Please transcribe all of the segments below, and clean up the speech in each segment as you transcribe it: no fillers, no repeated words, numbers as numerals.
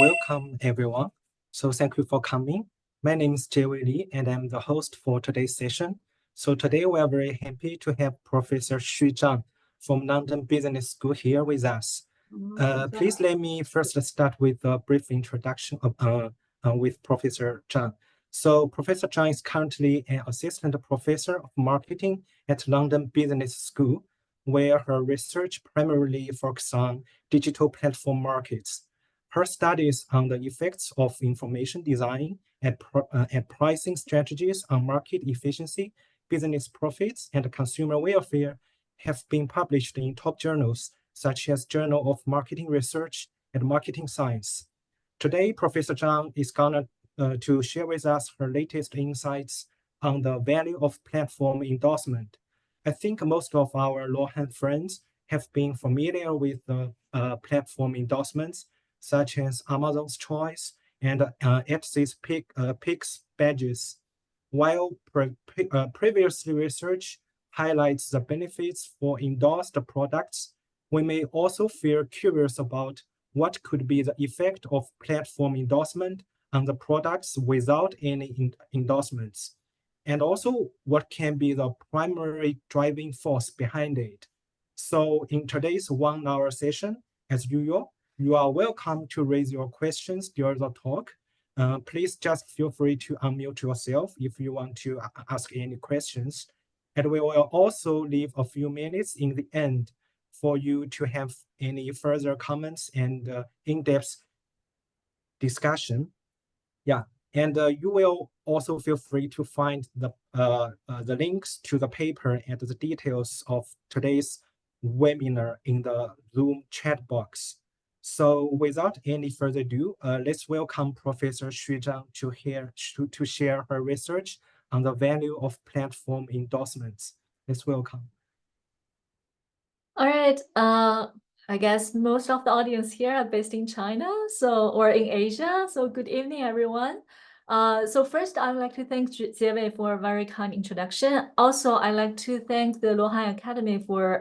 welcome everyone. So thank you for coming. My name is Jay Lee, and I'm the host for today's session. So today we are very happy to have Professor Zhang from London Business School here with us. Please let me first start with a brief introduction with Professor Zhang. So Professor Zhang is currently an assistant professor of marketing at London Business School, where her research primarily focuses on digital platform markets. Her studies on the effects of information design and pricing strategies on market efficiency, business profits, and consumer welfare have been published in top journals such as Journal of Marketing Research and Marketing Science. Today, Professor Zhang is going to share with us her latest insights on the value of platform endorsement. I think most of our Luohan friends have been familiar with the platform endorsements, such as Amazon's Choice and Etsy's Picks badges. While previous research highlights the benefits for endorsed products, we may also feel curious about what could be the effect of platform endorsement on the products without any endorsements, and also what can be the primary driving force behind it. So in today's 1 hour session, as usual, you are welcome to raise your questions during the talk. Please just feel free to unmute yourself if you want to ask any questions. And we will also leave a few minutes in the end for you to have any further comments and in-depth discussion. Yeah, and you will also feel free to find the links to the paper and the details of today's webinar in the Zoom chat box. So without any further ado, let's welcome Professor Zhang to share her research on the value of platform endorsements. Let's welcome. All right. I guess most of the audience here are based in China, or in Asia. So good evening, everyone. So first, I'd like to thank Jie for a very kind introduction. Also, I'd like to thank the Luohan Academy for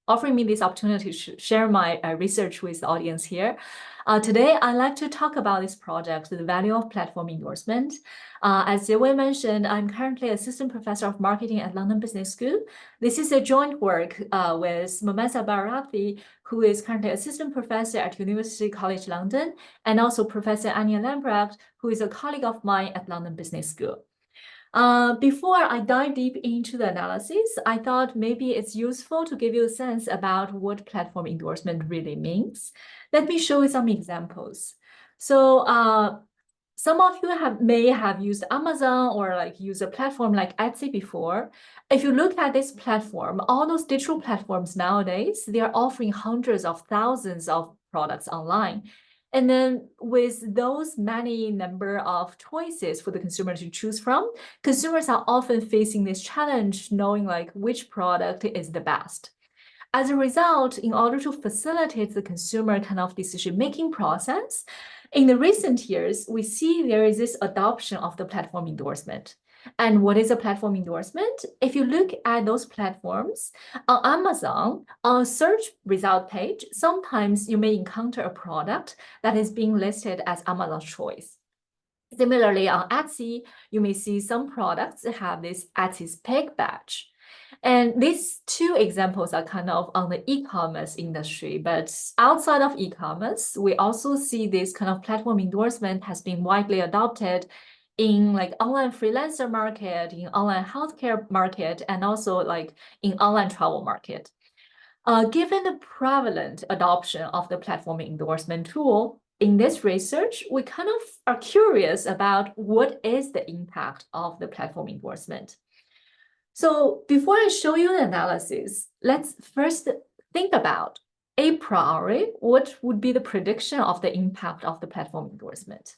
offering me this opportunity to share my research with the audience here. Today, I'd like to talk about this project, the value of platform endorsement. As Jie mentioned, I'm currently assistant professor of marketing at London Business School. This is a joint work with Momesa Barathi, who is currently assistant professor at University College London, and also Professor Anja Lambrecht, who is a colleague of mine at London Business School. Before I dive deep into the analysis, I thought maybe it's useful to give you a sense about what platform endorsement really means. Let me show you some examples. So some of you may have used Amazon or use a platform like Etsy before. If you look at this platform, all those digital platforms nowadays, they are offering hundreds of thousands of products online. And then with those many number of choices for the consumer to choose from, consumers are often facing this challenge knowing which product is the best. As a result, in order to facilitate the consumer kind of decision-making process, in the recent years, we see there is this adoption of the platform endorsement. And what is a platform endorsement? If you look at those platforms, on Amazon, on a search result page, sometimes you may encounter a product that is being listed as Amazon's Choice. Similarly, on Etsy, you may see some products that have this Etsy's Pick badge. And these two examples are kind of on the e-commerce industry, but outside of e-commerce, we also see this kind of platform endorsement has been widely adopted in online freelancer market, in online healthcare market, and also in online travel market. Given the prevalent adoption of the platform endorsement tool, in this research, we kind of are curious about what is the impact of the platform endorsement. So before I show you the analysis, let's first think about a priori, what would be the prediction of the impact of the platform endorsement?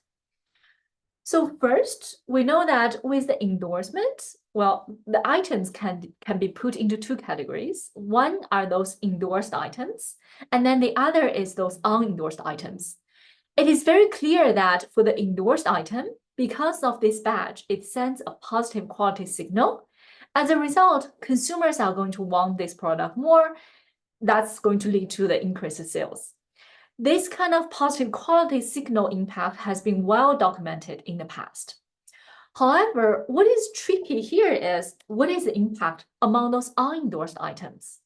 So first, we know that with the endorsement, well, the items can be put into two categories. One are those endorsed items, and then the other is those unendorsed items. It is very clear that for the endorsed item, because of this badge, it sends a positive quality signal. As a result, consumers are going to want this product more. That's going to lead to the increased sales. This kind of positive quality signal impact has been well documented in the past. However, what is tricky here is what is the impact among those unendorsed items?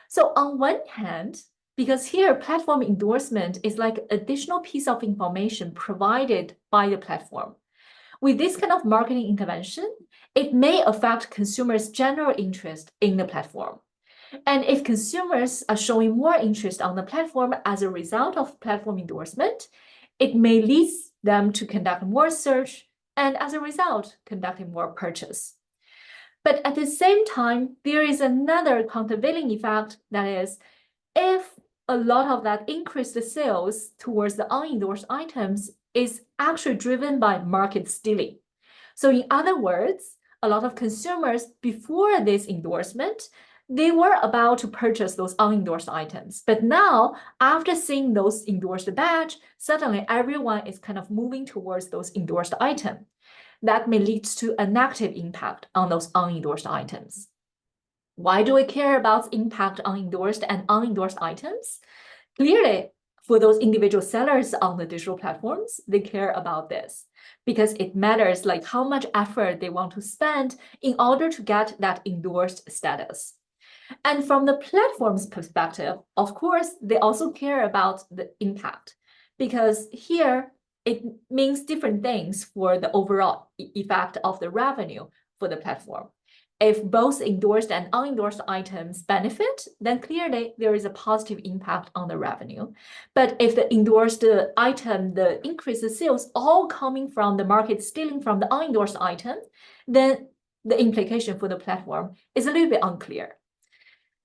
So on one hand, because here platform endorsement is like additional piece of information provided by the platform. With this kind of marketing intervention, it may affect consumers' general interest in the platform. And if consumers are showing more interest on the platform as a result of platform endorsement, it may lead them to conduct more search and as a result, conducting more purchase. But at the same time, there is another countervailing effect, that is, if a lot of that increased sales towards the unendorsed items is actually driven by market stealing. So in other words, a lot of consumers before this endorsement, they were about to purchase those unendorsed items. But now, after seeing those endorsed badge, suddenly everyone is kind of moving towards those endorsed items. That may lead to a negative impact on those unendorsed items. Why do we care about impact on endorsed and unendorsed items? Clearly, for those individual sellers on the digital platforms, they care about this because it matters like how much effort they want to spend in order to get that endorsed status. And from the platform's perspective, of course, they also care about the impact because here it means different things for the overall effect of the revenue for the platform. If both endorsed and unendorsed items benefit, then clearly there is a positive impact on the revenue. But if the endorsed item, the increased sales all coming from the market stealing from the unendorsed item, then the implication for the platform is a little bit unclear.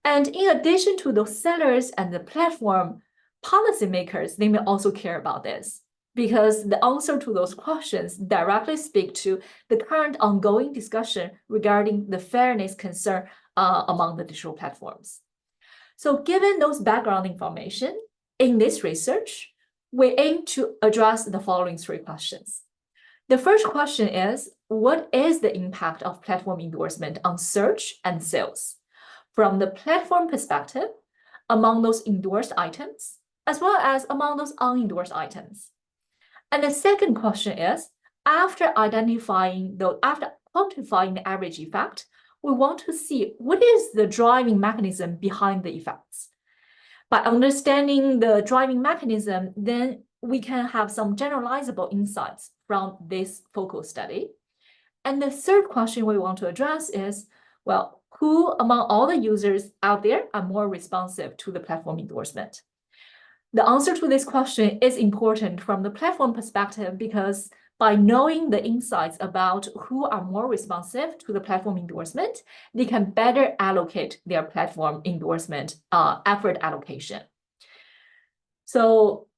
And in addition to those sellers and the platform, policymakers, they may also care about this because the answer to those questions directly speak to the current ongoing discussion regarding the fairness concern among the digital platforms. So given those background information, in this research, we aim to address the following three questions. The first question is, what is the impact of platform endorsement on search and sales? From the platform perspective, among those endorsed items, as well as among those unendorsed items. And the second question is, after quantifying the average effect, we want to see what is the driving mechanism behind the effects. By understanding the driving mechanism, then we can have some generalizable insights from this focal study. And the third question we want to address is, well, who among all the users out there are more responsive to the platform endorsement? The answer to this question is important from the platform perspective because by knowing the insights about who are more responsive to the platform endorsement, they can better allocate their platform endorsement effort allocation. So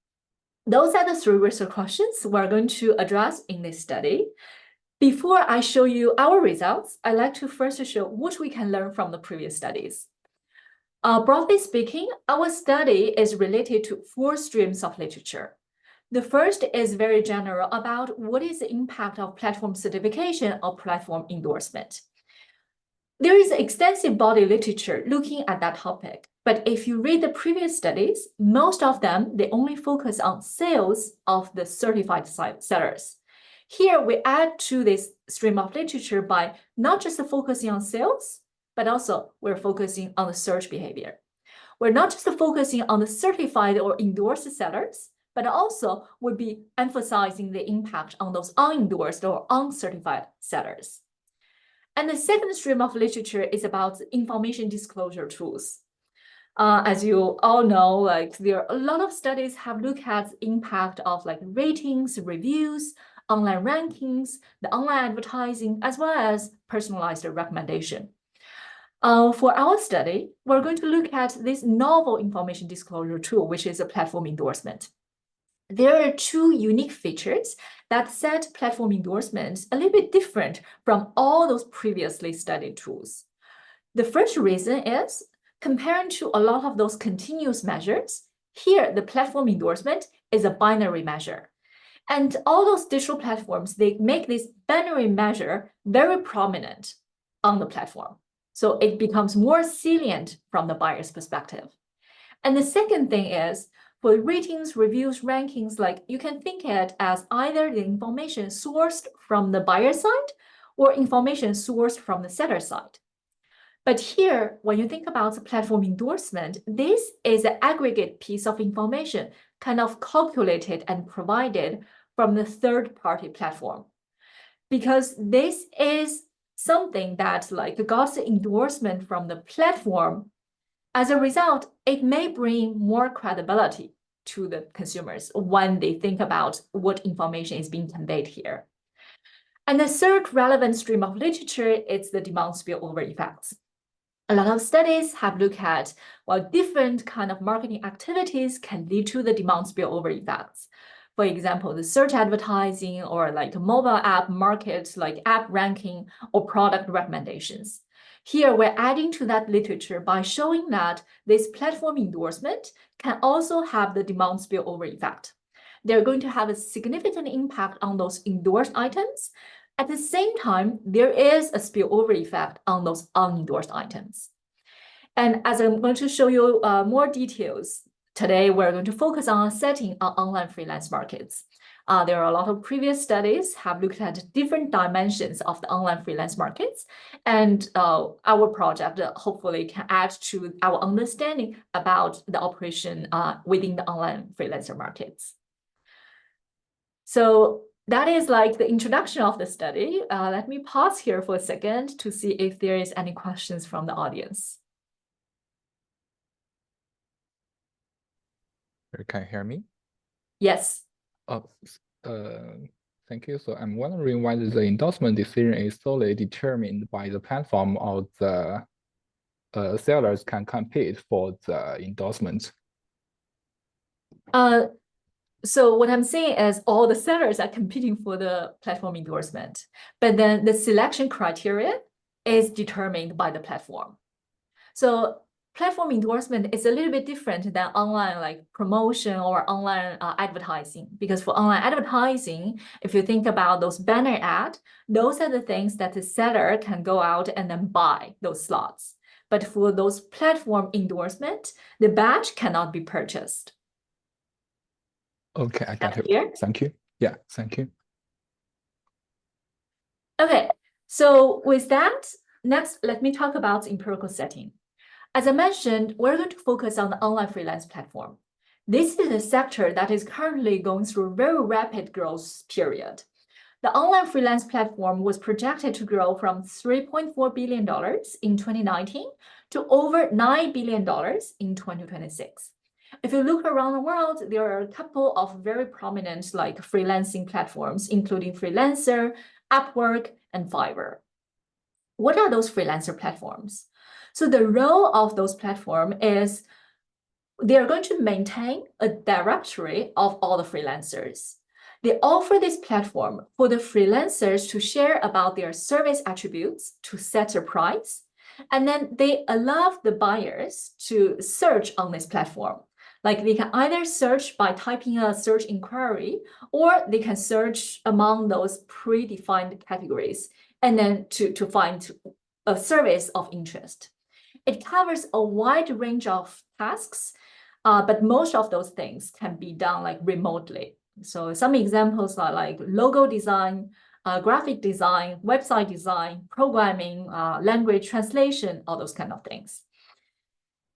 those are the three research questions we're going to address in this study. Before I show you our results, I'd like to first show what we can learn from the previous studies. Broadly speaking, our study is related to 4 streams of literature. The first is very general about what is the impact of platform certification or platform endorsement. There is extensive body literature looking at that topic, but if you read the previous studies, most of them, they only focus on sales of the certified sellers. Here, we add to this stream of literature by not just focusing on sales, but also we're focusing on the search behavior. We're not just focusing on the certified or endorsed sellers, but also would be emphasizing the impact on those unendorsed or uncertified sellers. And the second stream of literature is about information disclosure tools. As you all know, like there are a lot of studies have looked at impact of like ratings, reviews, online rankings, the online advertising, as well as personalized recommendation. For our study, we're going to look at this novel information disclosure tool, which is a platform endorsement. There are 2 unique features that set platform endorsements a little bit different from all those previously studied tools. The first reason is, comparing to a lot of those continuous measures, here the platform endorsement is a binary measure. And all those digital platforms, they make this binary measure very prominent on the platform. So it becomes more salient from the buyer's perspective. And the second thing is, For ratings, reviews, rankings, like you can think it as either the information sourced from the buyer side or information sourced from the seller side. But here, when you think about the platform endorsement, this is an aggregate piece of information kind of calculated and provided from the third-party platform. Because this is something that like got the endorsement from the platform. As a result, it may bring more credibility to the consumers when they think about what information is being conveyed here. And the third relevant stream of literature is the demand spillover effects. A lot of studies have looked at what different kind of marketing activities can lead to the demand spillover effects. For example, the search advertising or like mobile app markets, like app ranking or product recommendations. Here, we're adding to that literature by showing that this platform endorsement can also have the demand spillover effect. They're going to have a significant impact on those endorsed items. At the same time, there is a spillover effect on those unendorsed items. And as I'm going to show you more details, today we're going to focus on a setting on online freelance markets. There are a lot of previous studies have looked at different dimensions of the online freelance markets, and our project hopefully can add to our understanding about the operation within the online freelancer markets. So that is like the introduction of the study. Let me pause here for a second to see if there is any questions from the audience. Can you hear me? Yes. Thank you. So I'm wondering whether the endorsement decision is solely determined by the platform or the sellers can compete for the endorsement. So what I'm saying is all the sellers are competing for the platform endorsement, but then the selection criteria is determined by the platform. So platform endorsement is a little bit different than online like promotion or online advertising, because for online advertising, if you think about those banner ads, those are the things that the seller can go out and then buy those slots. But for those platform endorsement, the badge cannot be purchased. Okay, I got it. Clear? Thank you. Yeah, thank you. Okay, so with that, next, let me talk about the empirical setting. As I mentioned, we're going to focus on the online freelance platform. This is a sector that is currently going through a very rapid growth period. The online freelance platform was projected to grow from $3.4 billion in 2019 to over $9 billion in 2026. If you look around the world, there are a couple of very prominent like freelancing platforms, including Freelancer, Upwork, and Fiverr. What are those freelancer platforms? So the role of those platforms is they are going to maintain a directory of all the freelancers. They offer this platform for the freelancers to share about their service attributes, to set a price, and then they allow the buyers to search on this platform. Like they can either search by typing a search inquiry, or they can search among those predefined categories and then to find a service of interest. It covers a wide range of tasks, but most of those things can be done like remotely. So some examples are like logo design, graphic design, website design, programming, language translation, all those kind of things.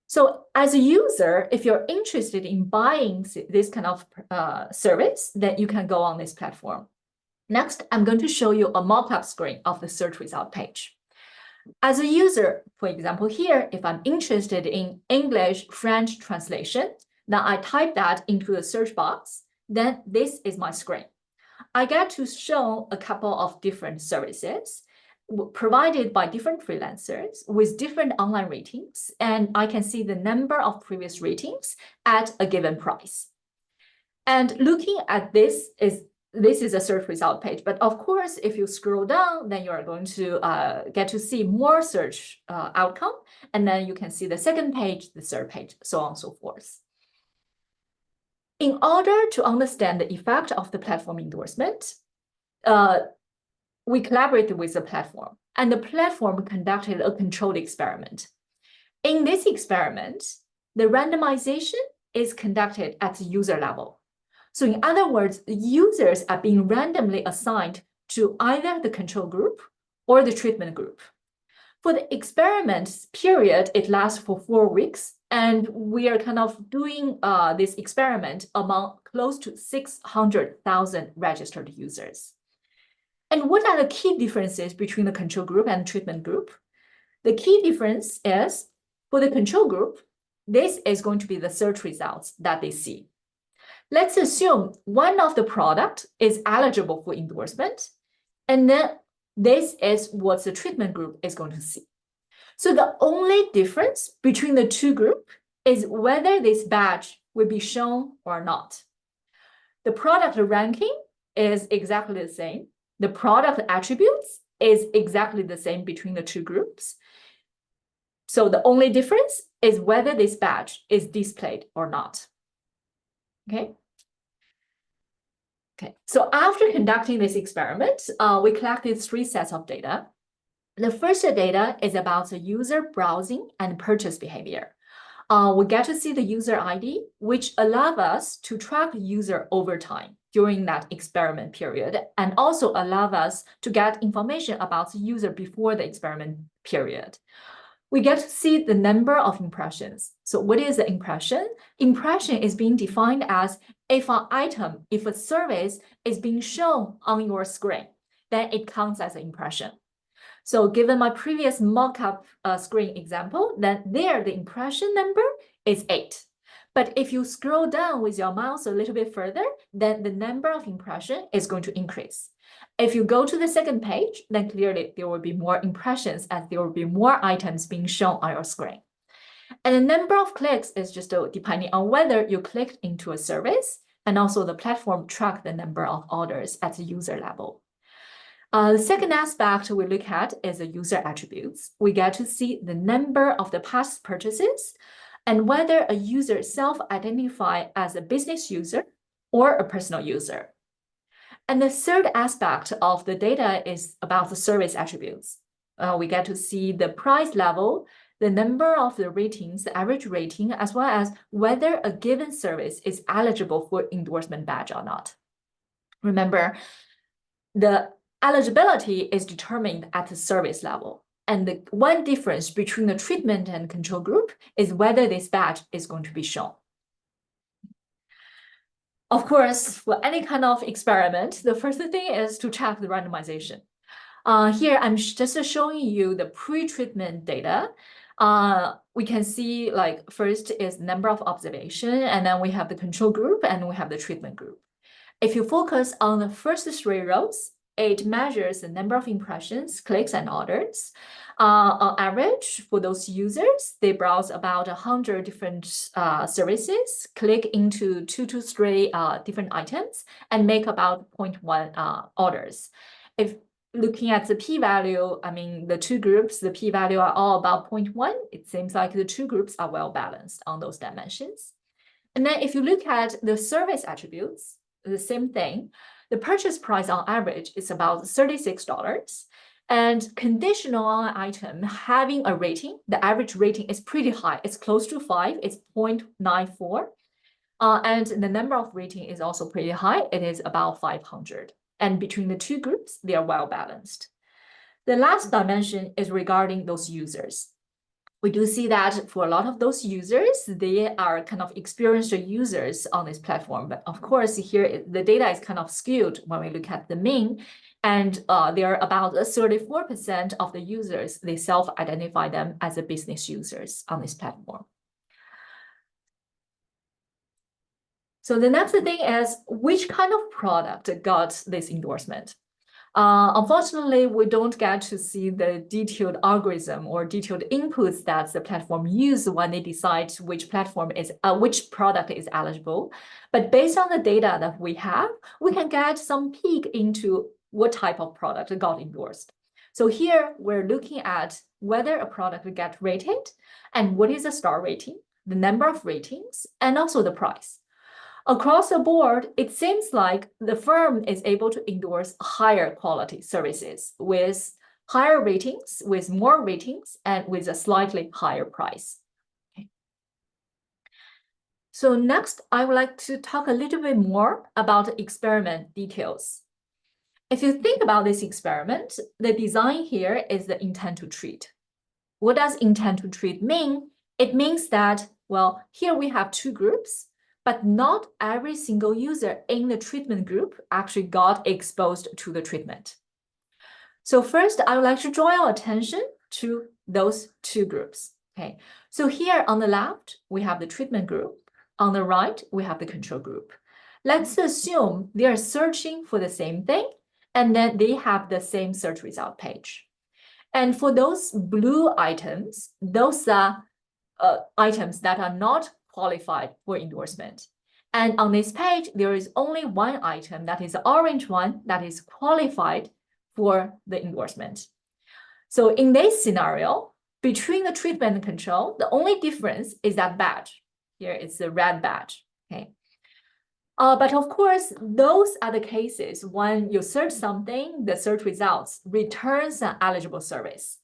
So as a user, if you're interested in buying this kind of service, then you can go on this platform. Next, I'm going to show you a mock-up screen of the search result page. As a user, for example, here, if I'm interested in English, French translation, then I type that into the search box, then this is my screen. I get to show a couple of different services provided by different freelancers with different online ratings, and I can see the number of previous ratings at a given price. And looking at this is a search result page, but of course, if you scroll down, then you are going to get to see more search outcome, and then you can see the second page, the third page, so on and so forth. In order to understand the effect of the platform endorsement, we collaborated with the platform, and the platform conducted a controlled experiment. In this experiment, the randomization is conducted at the user level. So in other words, users are being randomly assigned to either the control group or the treatment group. For the experiment period, it lasts for 4 weeks, and we are kind of doing this experiment among close to 600,000 registered users. And what are the key differences between the control group and treatment group? The key difference is, for the control group, this is going to be the search results that they see. Let's assume one of the product is eligible for endorsement, and then this is what the treatment group is going to see. So the only difference between the two groups is whether this badge will be shown or not. The product ranking is exactly the same. The product attributes is exactly the same between the two groups. So the only difference is whether this badge is displayed or not. Okay. So after conducting this experiment, we collected 3 sets of data. The first data is about the user browsing and purchase behavior. We get to see the user ID, which allows us to track the user over time during that experiment period, and also allow us to get information about the user before the experiment period. We get to see the number of impressions. So what is the impression? Impression is being defined as if an item, if a service is being shown on your screen, then it counts as an impression. So given my previous mock-up screen example, then there the impression number is 8. But if you scroll down with your mouse a little bit further, then the number of impression is going to increase. If you go to the second page, then clearly there will be more impressions as there will be more items being shown on your screen. And the number of clicks is just depending on whether you clicked into a service, and also the platform track the number of orders at the user level. The second aspect we look at is the user attributes. We get to see the number of the past purchases and whether a user self-identify as a business user or a personal user. And the third aspect of the data is about the service attributes. We get to see the price level, the number of the ratings, the average rating, as well as whether a given service is eligible for endorsement badge or not. Remember, the eligibility is determined at the service level. And the one difference between the treatment and control group is whether this badge is going to be shown. Of course, for any kind of experiment, the first thing is to check the randomization. Here, I'm just showing you the pre-treatment data. We can see, like, first is number of observation, and then we have the control group, and we have the treatment group. If you focus on the first 3 rows, it measures the number of impressions, clicks, and orders. On average, for those users, they browse about 100 different services, click into 2 to 3 different items, and make about 0.1 orders. If looking at the p-value, I mean, the 2 groups, the p-value are all about 0.1. It seems like the 2 groups are well balanced on those dimensions. And then if you look at the service attributes, the same thing. The purchase price on average is about $36, and conditional on an item having a rating, the average rating is pretty high. It's close to 5, it's 0.94. And the number of rating is also pretty high. It is about 500. And between the 2 groups, they are well balanced. The last dimension is regarding those users. We do see that for a lot of those users, they are kind of experienced users on this platform. But of course, here the data is kind of skewed when we look at the mean. And there are about 34% of the users, they self-identify them as a business users on this platform. So the next thing is, which kind of product got this endorsement? Unfortunately, we don't get to see the detailed algorithm or detailed inputs that the platform use when they decide which product is eligible. But based on the data that we have, we can get some peek into what type of product got endorsed. So here we're looking at whether a product will get rated and what is the star rating, the number of ratings, and also the price. Across the board, it seems like the firm is able to endorse higher quality services with higher ratings, with more ratings, and with a slightly higher price. Okay. So next, I would like to talk a little bit more about experiment details. If you think about this experiment, the design here is the intent to treat. What does intent to treat mean? It means that, well, here we have two groups, but not every single user in the treatment group actually got exposed to the treatment. So first, I would like to draw your attention to those two groups. Okay, so here on the left, we have the treatment group. On the right, we have the control group. Let's assume they are searching for the same thing, and then they have the same search result page. And for those blue items, those are items that are not qualified for endorsement. And on this page, there is only one item, that is the orange one, that is qualified for the endorsement. So in this scenario, between the treatment and control, the only difference is that badge. Here it's the red badge, okay? But of course, those are the cases when you search something, the search results returns an eligible service.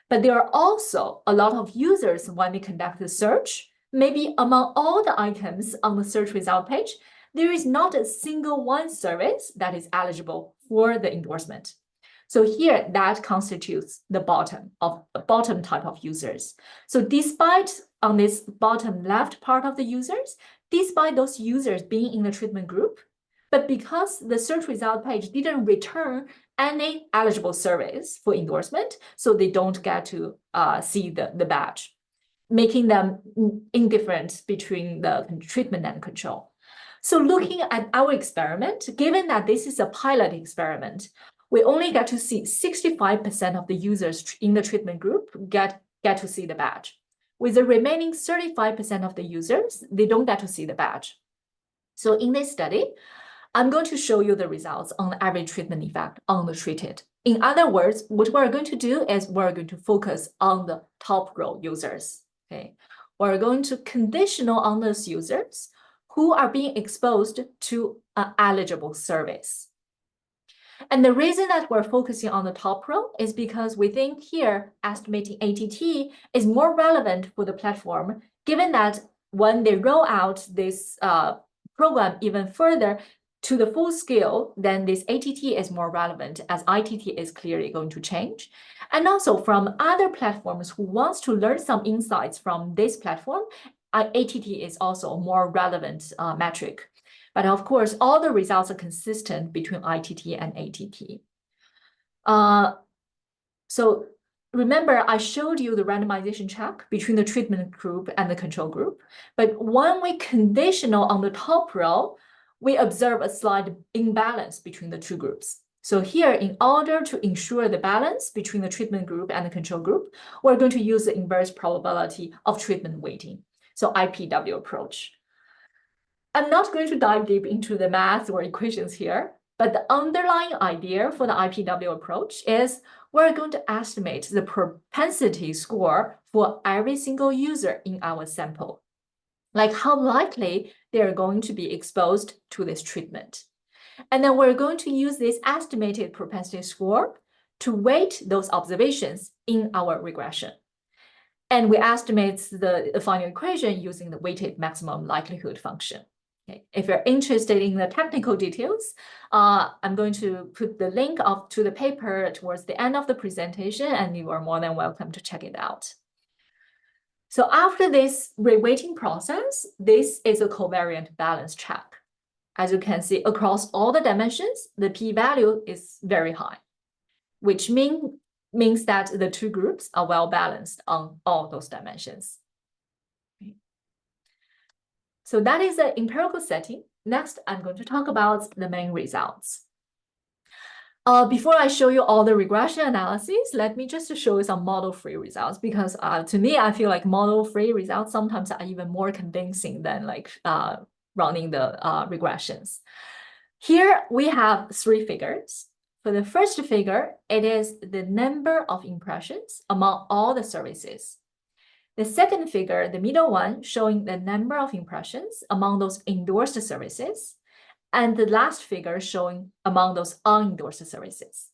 But there are also a lot of users when they conduct the search. Maybe among all the items on the search result page, there is not a single one service that is eligible for the endorsement. So here, that constitutes the bottom type of users. So despite on this bottom left part of the users, despite those users being in the treatment group, but because the search result page didn't return any eligible service for endorsement, so they don't get to see the badge, making them indifferent between the treatment and control. So looking at our experiment, given that this is a pilot experiment, we only get to see 65% of the users in the treatment group get to see the badge. With the remaining 35% of the users, they don't get to see the badge. So in this study, I'm going to show you the results on the average treatment effect on the treated. In other words, what we're going to do is we're going to focus on the top row users. Okay, we're going to conditional on those users who are being exposed to an eligible service. And the reason that we're focusing on the top row is because we think here estimating ATT is more relevant for the platform, given that when they roll out this program even further to the full scale, then this ATT is more relevant as ITT is clearly going to change. And also from other platforms who wants to learn some insights from this platform, ATT is also a more relevant metric. But of course, all the results are consistent between ITT and ATT. So remember, I showed you the randomization check between the treatment group and the control group. But when we conditional on the top row, we observe a slight imbalance between the two groups. So here, in order to ensure the balance between the treatment group and the control group, we're going to use the inverse probability of treatment weighting, so IPW approach. I'm not going to dive deep into the math or equations here, but the underlying idea for the IPW approach is we're going to estimate the propensity score for every single user in our sample, like how likely they're going to be exposed to this treatment. And then we're going to use this estimated propensity score to weight those observations in our regression. And we estimate the final equation using the weighted maximum likelihood function. Okay. If you're interested in the technical details, I'm going to put the link to the paper towards the end of the presentation, and you are more than welcome to check it out. So after this reweighting process, this is a covariant balance check. As you can see, across all the dimensions, the p-value is very high, which means that the two groups are well balanced on all those dimensions. So that is the empirical setting. Next, I'm going to talk about the main results. Before I show you all the regression analyses, let me just show you some model-free results, because to me, I feel like model-free results sometimes are even more convincing than like running the regressions. Here we have three figures. For the first figure, it is the number of impressions among all the services. The second figure, the middle one, showing the number of impressions among those endorsed services. And the last figure showing among those unendorsed services.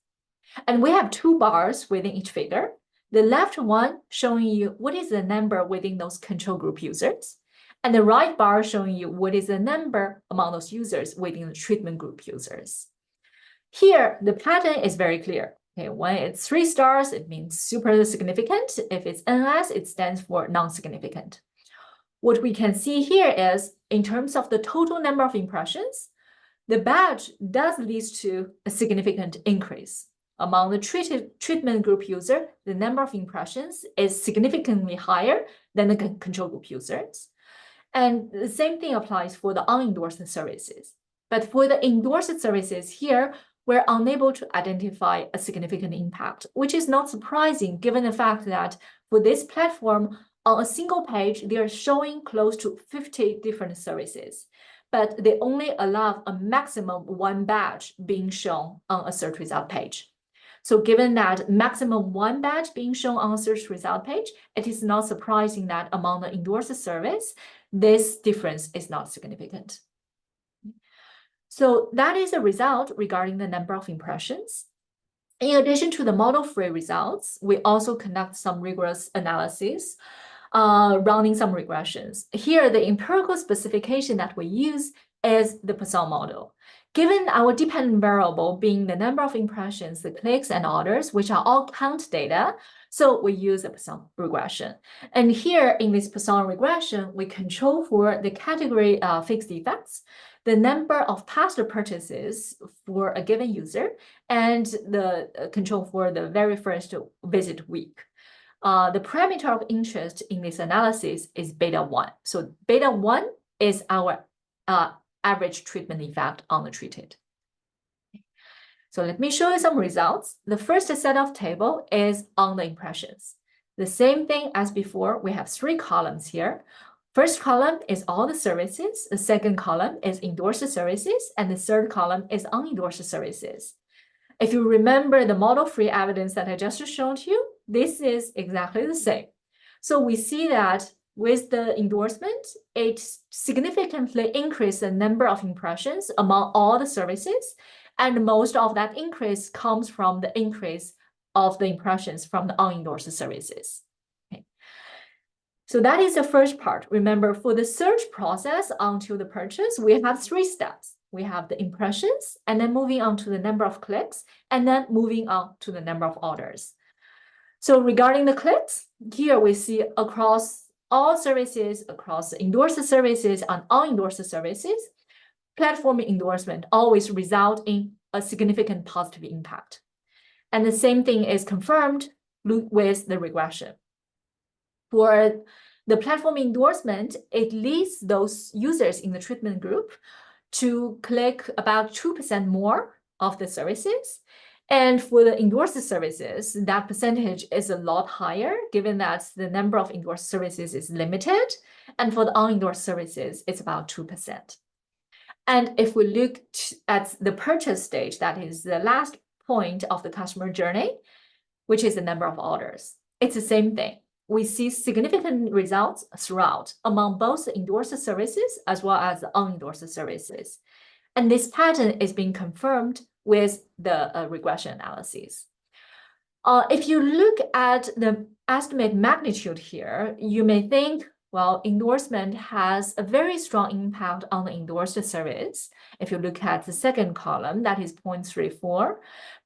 And we have two bars within each figure. The left one showing you what is the number within those control group users. And the right bar showing you what is the number among those users within the treatment group users. Here, the pattern is very clear. Okay, when it's 3 stars, it means super significant. If it's NS, it stands for non-significant. What we can see here is, in terms of the total number of impressions, the badge does lead to a significant increase. Among the treatment group user, the number of impressions is significantly higher than the control group users. And the same thing applies for the unendorsed services. But for the endorsed services here, we're unable to identify a significant impact, which is not surprising given the fact that for this platform, on a single page, they are showing close to 50 different services, but they only allow a maximum 1 badge being shown on a search result page. So given that maximum 1 badge being shown on a search result page, it is not surprising that among the endorsed service, this difference is not significant. So that is a result regarding the number of impressions. In addition to the model-free results, we also conduct some rigorous analysis, running some regressions. Here, the empirical specification that we use is the Poisson model. Given our dependent variable being the number of impressions, the clicks and orders, which are all count data, so we use the Poisson regression. And here in this Poisson regression, we control for the category fixed defects, the number of past purchases for a given user, and the control for the very first visit week. The parameter of interest in this analysis is beta 1. So beta 1 is our average treatment effect on the treated. So let me show you some results. The first set of table is on the impressions. The same thing as before, we have 3 columns here. First column is all the services, the second column is endorsed services, and the third column is unendorsed services. If you remember the model-free evidence that I just showed you, this is exactly the same. So we see that with the endorsement, it significantly increased the number of impressions among all the services, and most of that increase comes from the increase of the impressions from the unendorsed services. Okay. So that is the first part. Remember, for the search process until the purchase, we have 3 steps. We have the impressions, and then moving on to the number of clicks, and then moving on to the number of orders. So regarding the clicks, here we see across all services, across endorsed services and unendorsed services, platform endorsement always result in a significant positive impact. And the same thing is confirmed with the regression. For the platform endorsement, it leads those users in the treatment group to click about 2% more of the services. And for the endorsed services, that percentage is a lot higher, given that the number of endorsed services is limited. And for the unendorsed services, it's about 2%. And if we look at the purchase stage, that is the last point of the customer journey, which is the number of orders, it's the same thing. We see significant results throughout among both the endorsed services as well as the unendorsed services. And this pattern is being confirmed with the regression analysis. If you look at the estimate magnitude here, you may think, well, endorsement has a very strong impact on the endorsed service. If you look at the second column, that is 0.34.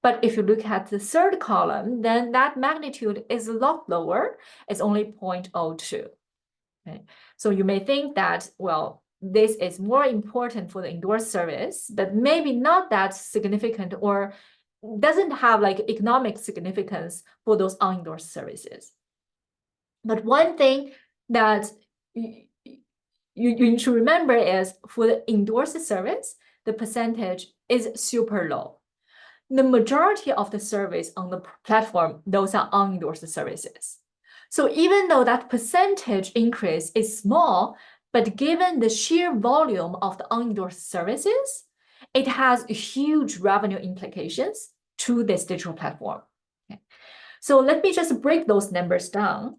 But if you look at the third column, then that magnitude is a lot lower. It's only 0.02. Okay. So you may think that, well, this is more important for the endorsed service, but maybe not that significant or doesn't have like economic significance for those unendorsed services. But one thing that you should remember is for the endorsed service, the percentage is super low. The majority of the service on the platform, those are unendorsed services. So even though that percentage increase is small, but given the sheer volume of the unendorsed services, it has huge revenue implications to this digital platform. Okay. So let me just break those numbers down.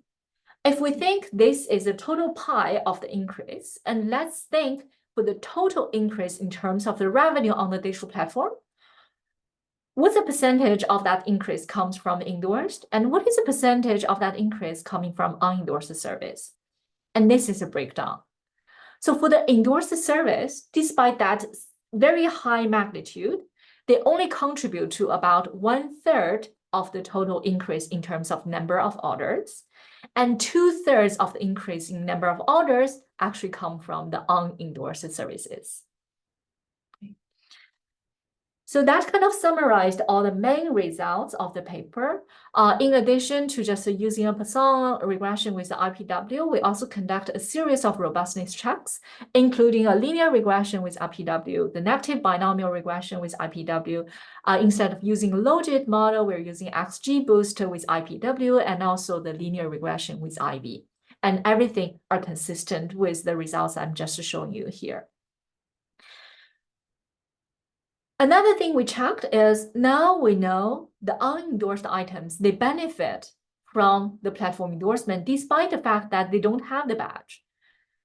If we think this is the total pie of the increase, and let's think for the total increase in terms of the revenue on the digital platform, what's the percentage of that increase comes from endorsed, and what is the percentage of that increase coming from unendorsed service? And this is a breakdown. So for the endorsed service, despite that very high magnitude, they only contribute to about 1/3 of the total increase in terms of number of orders, and 2/3 of the increase in number of orders actually come from the unendorsed services. So that kind of summarized all the main results of the paper. In addition to just using a Poisson regression with the IPW, we also conduct a series of robustness checks, including a linear regression with IPW, the negative binomial regression with IPW. Instead of using a logit model, we're using XGBoost with IPW, and also the linear regression with IB. And everything are consistent with the results I'm just showing you here. Another thing we checked is now we know the unendorsed items, they benefit from the platform endorsement despite the fact that they don't have the badge.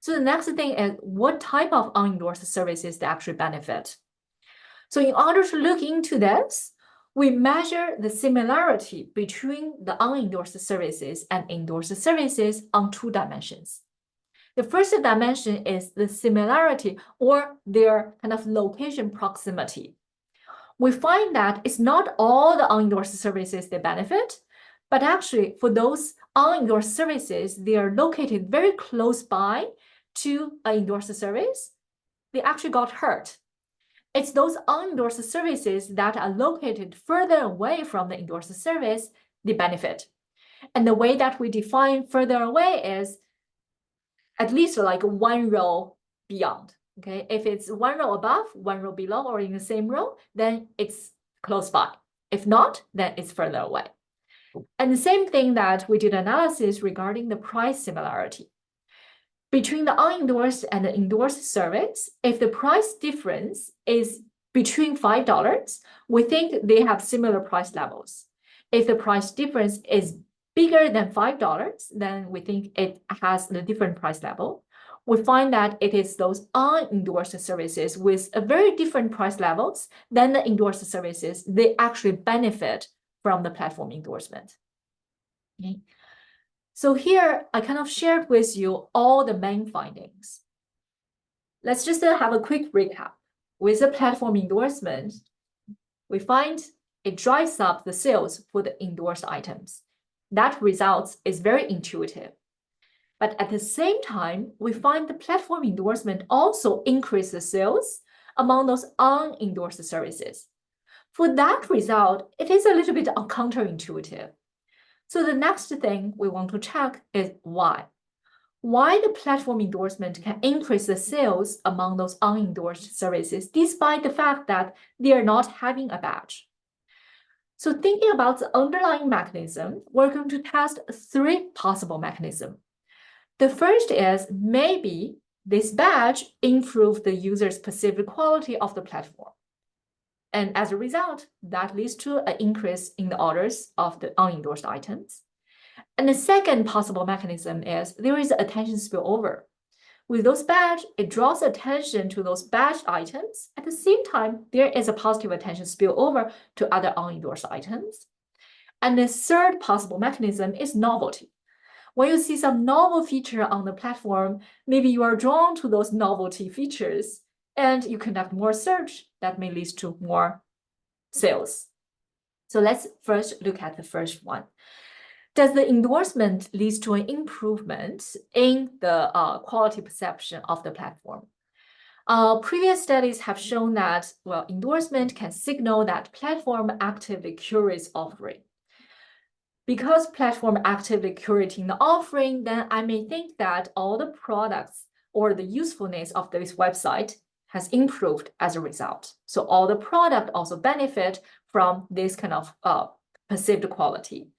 So the next thing is what type of unendorsed services they actually benefit. So in order to look into this, we measure the similarity between the unendorsed services and endorsed services on 2 dimensions. The first dimension is the similarity or their kind of location proximity. We find that it's not all the unendorsed services they benefit, but actually for those unendorsed services, they are located very close by to an endorsed service, they actually got hurt. It's those unendorsed services that are located further away from the endorsed service, they benefit. And the way that we define further away is at least like 1 row beyond. Okay, if it's 1 row above, 1 row below, or in the same row, then it's close by. If not, then it's further away. And the same thing that we did analysis regarding the price similarity. Between the unendorsed and the endorsed service, if the price difference is between $5, we think they have similar price levels. If the price difference is bigger than $5, then we think it has a different price level. We find that it is those unendorsed services with a very different price levels than the endorsed services, they actually benefit from the platform endorsement. Okay. So here, I kind of shared with you all the main findings. Let's just have a quick recap. With the platform endorsement, we find it drives up the sales for the endorsed items. That result is very intuitive. But at the same time, we find the platform endorsement also increases sales among those unendorsed services. For that result, it is a little bit counterintuitive. So the next thing we want to check is why. Why the platform endorsement can increase the sales among those unendorsed services despite the fact that they are not having a badge. So thinking about the underlying mechanism, we're going to test 3 possible mechanisms. The first is maybe this badge improved the user's perceived quality of the platform. And as a result, that leads to an increase in the orders of the unendorsed items. And the second possible mechanism is there is attention spillover. With those badge, it draws attention to those badged items. At the same time, there is a positive attention spillover to other unendorsed items. And the third possible mechanism is novelty. When you see some novel feature on the platform, maybe you are drawn to those novelty features and you conduct more search that may lead to more sales. So let's first look at the first one. Does the endorsement lead to an improvement in the quality perception of the platform? Previous studies have shown that, well, endorsement can signal that platform actively curates offering. Because platform actively curating the offering, then I may think that all the products or the usefulness of this website has improved as a result. So all the product also benefit from this kind of perceived quality.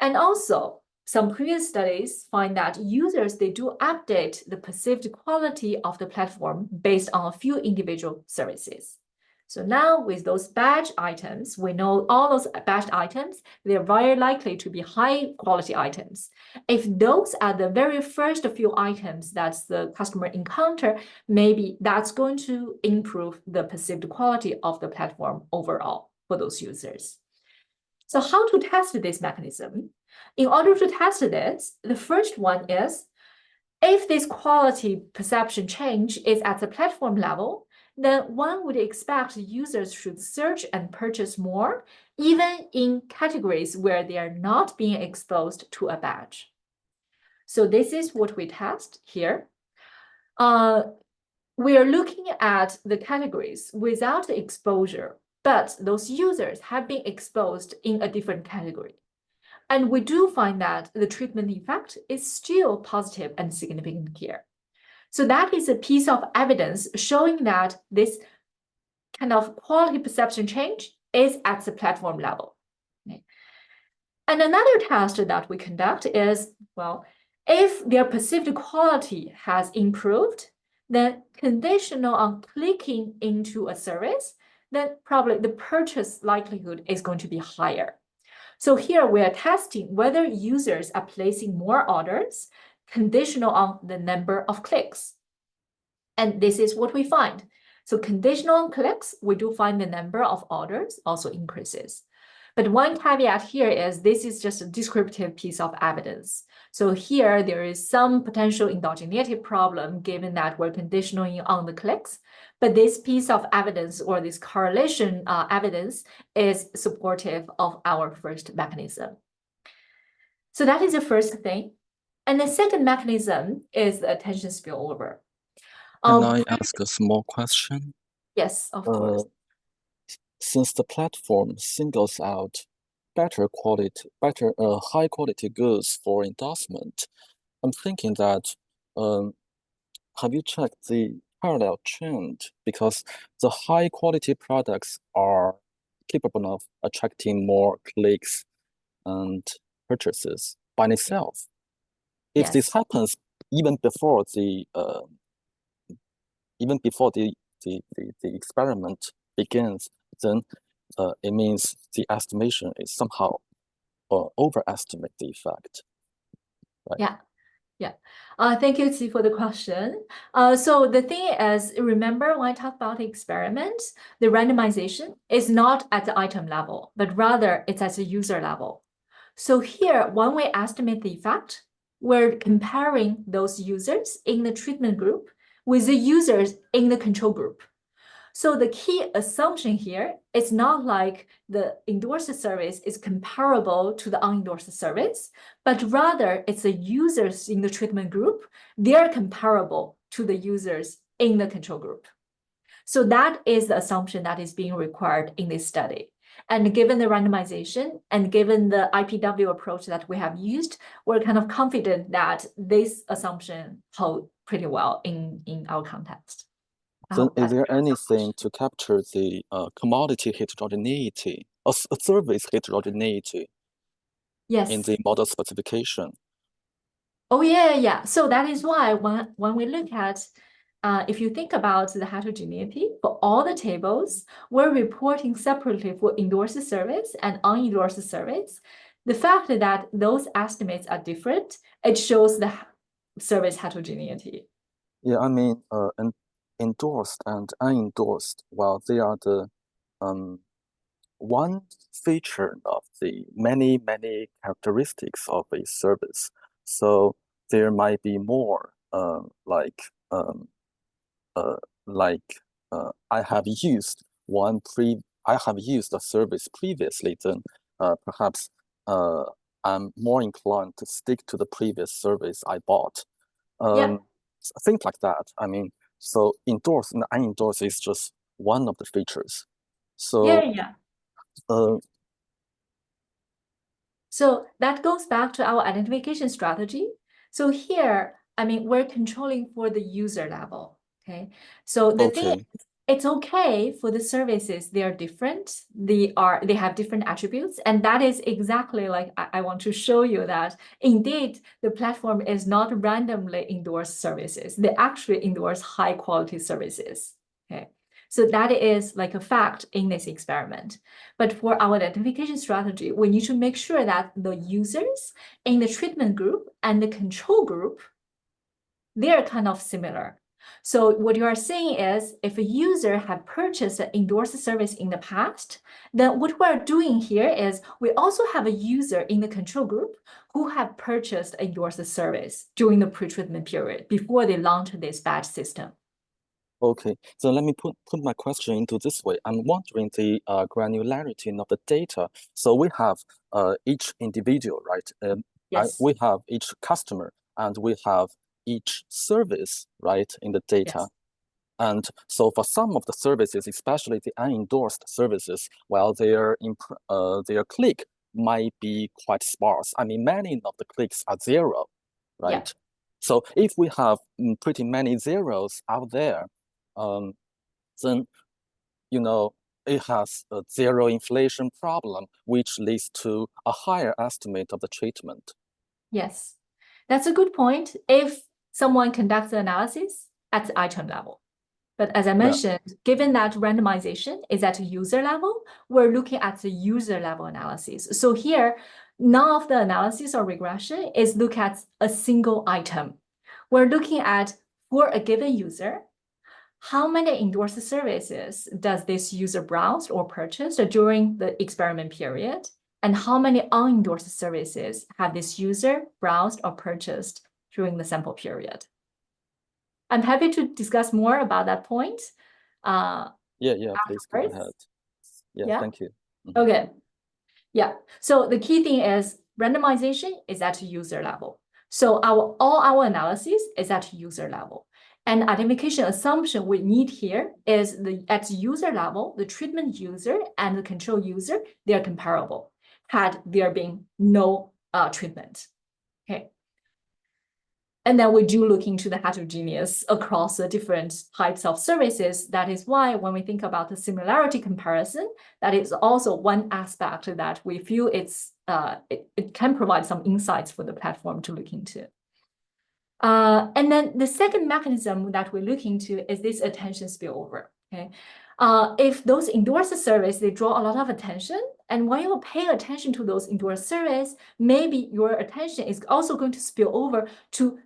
And also, some previous studies find that users, they do update the perceived quality of the platform based on a few individual services. So now with those badge items, we know all those badged items, they're very likely to be high quality items. If those are the very first few items that the customer encounter, maybe that's going to improve the perceived quality of the platform overall for those users. So how to test this mechanism? In order to test this, the first one is, if this quality perception change is at the platform level, then one would expect users should search and purchase more, even in categories where they are not being exposed to a badge. So this is what we test here. We are looking at the categories without the exposure, but those users have been exposed in a different category. And we do find that the treatment effect is still positive and significant here. So that is a piece of evidence showing that this kind of quality perception change is at the platform level. Okay. And another test that we conduct is, well, if their perceived quality has improved, then conditional on clicking into a service, then probably the purchase likelihood is going to be higher. So here we are testing whether users are placing more orders conditional on the number of clicks. And this is what we find. So conditional on clicks, we do find the number of orders also increases. But one caveat here is this is just a descriptive piece of evidence. So here there is some potential endogeneity problem given that we're conditioning on the clicks. But this piece of evidence or this correlation evidence is supportive of our first mechanism. So that is the first thing. And the second mechanism is the attention spillover. Can I ask a small question? Yes, of course. Since the platform singles out high quality goods for endorsement, I'm thinking that have you checked the parallel trend? Because the high quality products are capable of attracting more clicks and purchases by itself. If this happens even before the experiment begins, then it means the estimation is somehow overestimate the effect. Right? Yeah. Thank you, Qi, for the question. So the thing is, remember when I talked about the experiment, the randomization is not at the item level, but rather it's at the user level. So here, when we estimate the effect, we're comparing those users in the treatment group with the users in the control group. So the key assumption here is not like the endorsed service is comparable to the unendorsed service, but rather it's the users in the treatment group, they're comparable to the users in the control group. So that is the assumption that is being required in this study. And given the randomization and given the IPW approach that we have used, we're kind of confident that this assumption holds pretty well in our context. So is there anything to capture the commodity heterogeneity or service heterogeneity in the model specification? Oh, yeah. So that is why when we look at, if you think about the heterogeneity for all the tables, we're reporting separately for endorsed service and unendorsed service. The fact that those estimates are different, it shows the service heterogeneity. Yeah, I mean, endorsed and unendorsed, well, they are the one feature of the many characteristics of a service. So there might be more I have used a service previously, then perhaps I'm more inclined to stick to the previous service I bought. Things like that. I mean, so endorsed and unendorsed is just one of the features. So so that goes back to our identification strategy. So here, I mean, we're controlling for the user level. Okay. So the thing, it's okay for the services, they are different. They have different attributes. And that is exactly like I want to show you that indeed the platform is not randomly endorsed services. They actually endorse high quality services. Okay. So that is like a fact in this experiment. But for our identification strategy, we need to make sure that the users in the treatment group and the control group, they're kind of similar. So what you are saying is, if a user had purchased an endorsed service in the past, then what we're doing here is we also have a user in the control group who have purchased endorsed service during the pre-treatment period before they launched this batch system. Okay, so let me put my question into this way. I'm wondering the granularity of the data. So we have each individual, right? Yes. We have each customer and we have each service, right, in the data. Yes. And so for some of the services, especially the unendorsed services, well, their click might be quite sparse. I mean, many of the clicks are zero, right? Yeah. So if we have pretty many zeros out there, then, you know, it has a zero inflation problem, which leads to a higher estimate of the treatment. Yes, that's a good point if someone conducts the analysis at the item level. But as I mentioned, given that randomization is at a user level, we're looking at the user level analysis. So here, none of the analysis or regression is look at a single item. We're looking at, for a given user, how many endorsed services does this user browse or purchase during the experiment period? And how many unendorsed services have this user browsed or purchased during the sample period? I'm happy to discuss more about that point. Please go ahead. Yeah. Thank you. Okay. Yeah. So the key thing is randomization is at user level. So all our analysis is at user level. And identification assumption we need here is at user level, the treatment user and the control user, they are comparable, had there been no treatment. Okay. And then we do look into the heterogeneous across the different types of services. That is why when we think about the similarity comparison, that is also one aspect that we feel it can provide some insights for the platform to look into. And then the second mechanism that we look into is this attention spillover. Okay, if those endorsed services, they draw a lot of attention, and when you pay attention to those endorsed services, maybe your attention is also going to spill over to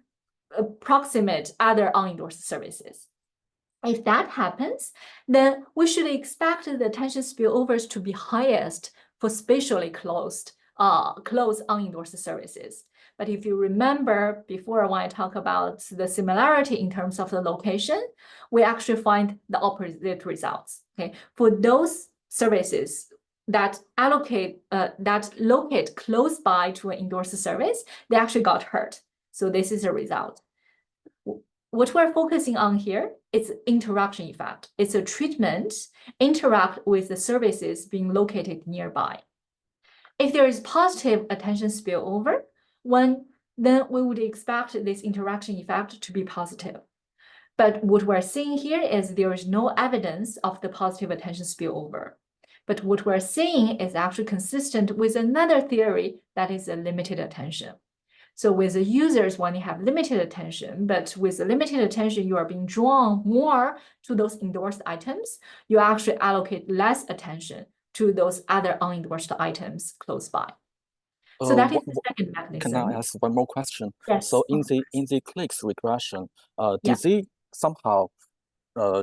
approximate other unendorsed services. If that happens, then we should expect the attention spillovers to be highest for spatially closed unendorsed services. But if you remember before when I talk about the similarity in terms of the location, we actually find the opposite results. Okay, for those services that locate close by to an endorsed service, they actually got hurt. So this is a result. What we're focusing on here is interaction effect. It's a treatment interact with the services being located nearby. If there is positive attention spillover, then we would expect this interaction effect to be positive. But what we're seeing here is there is no evidence of the positive attention spillover. But what we're seeing is actually consistent with another theory that is a limited attention. So with the users, when you have limited attention, but with the limited attention, you are being drawn more to those endorsed items, you actually allocate less attention to those other unendorsed items close by. So that is the second mechanism. Can I ask one more question? Yes. So in the clicks regression, did they somehow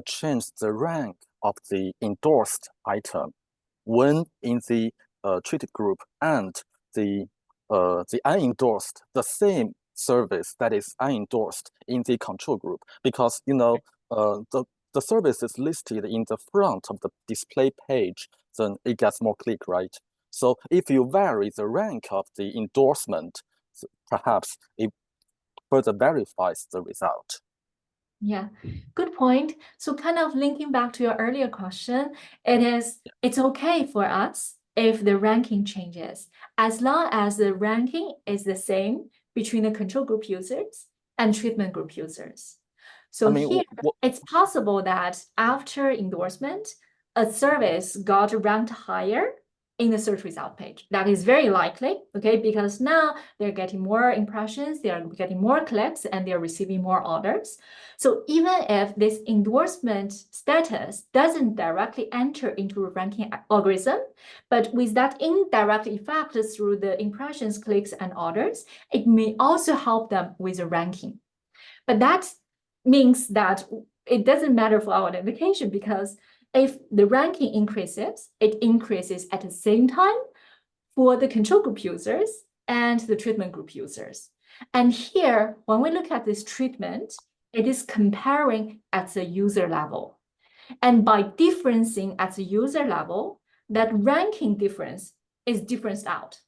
change the rank of the endorsed item when in the treated group and the unendorsed, the same service that is unendorsed in the control group? Because the service is listed in the front of the display page, then it gets more click, right? So if you vary the rank of the endorsement, perhaps it further verifies the result. Yeah, good point. So kind of linking back to your earlier question, it's okay for us if the ranking changes, as long as the ranking is the same between the control group users and treatment group users. So here, it's possible that after endorsement, a service got ranked higher in the search result page. That is very likely, okay, because now they're getting more impressions, they're getting more clicks, and they're receiving more orders. So even if this endorsement status doesn't directly enter into a ranking algorithm, but with that indirect effect through the impressions, clicks, and orders, it may also help them with the ranking. But means that it doesn't matter for our identification, because if the ranking increases, it increases at the same time for the control group users and the treatment group users. And here, when we look at this treatment, it is comparing at the user level. And by differencing at the user level, that ranking difference is differenced out.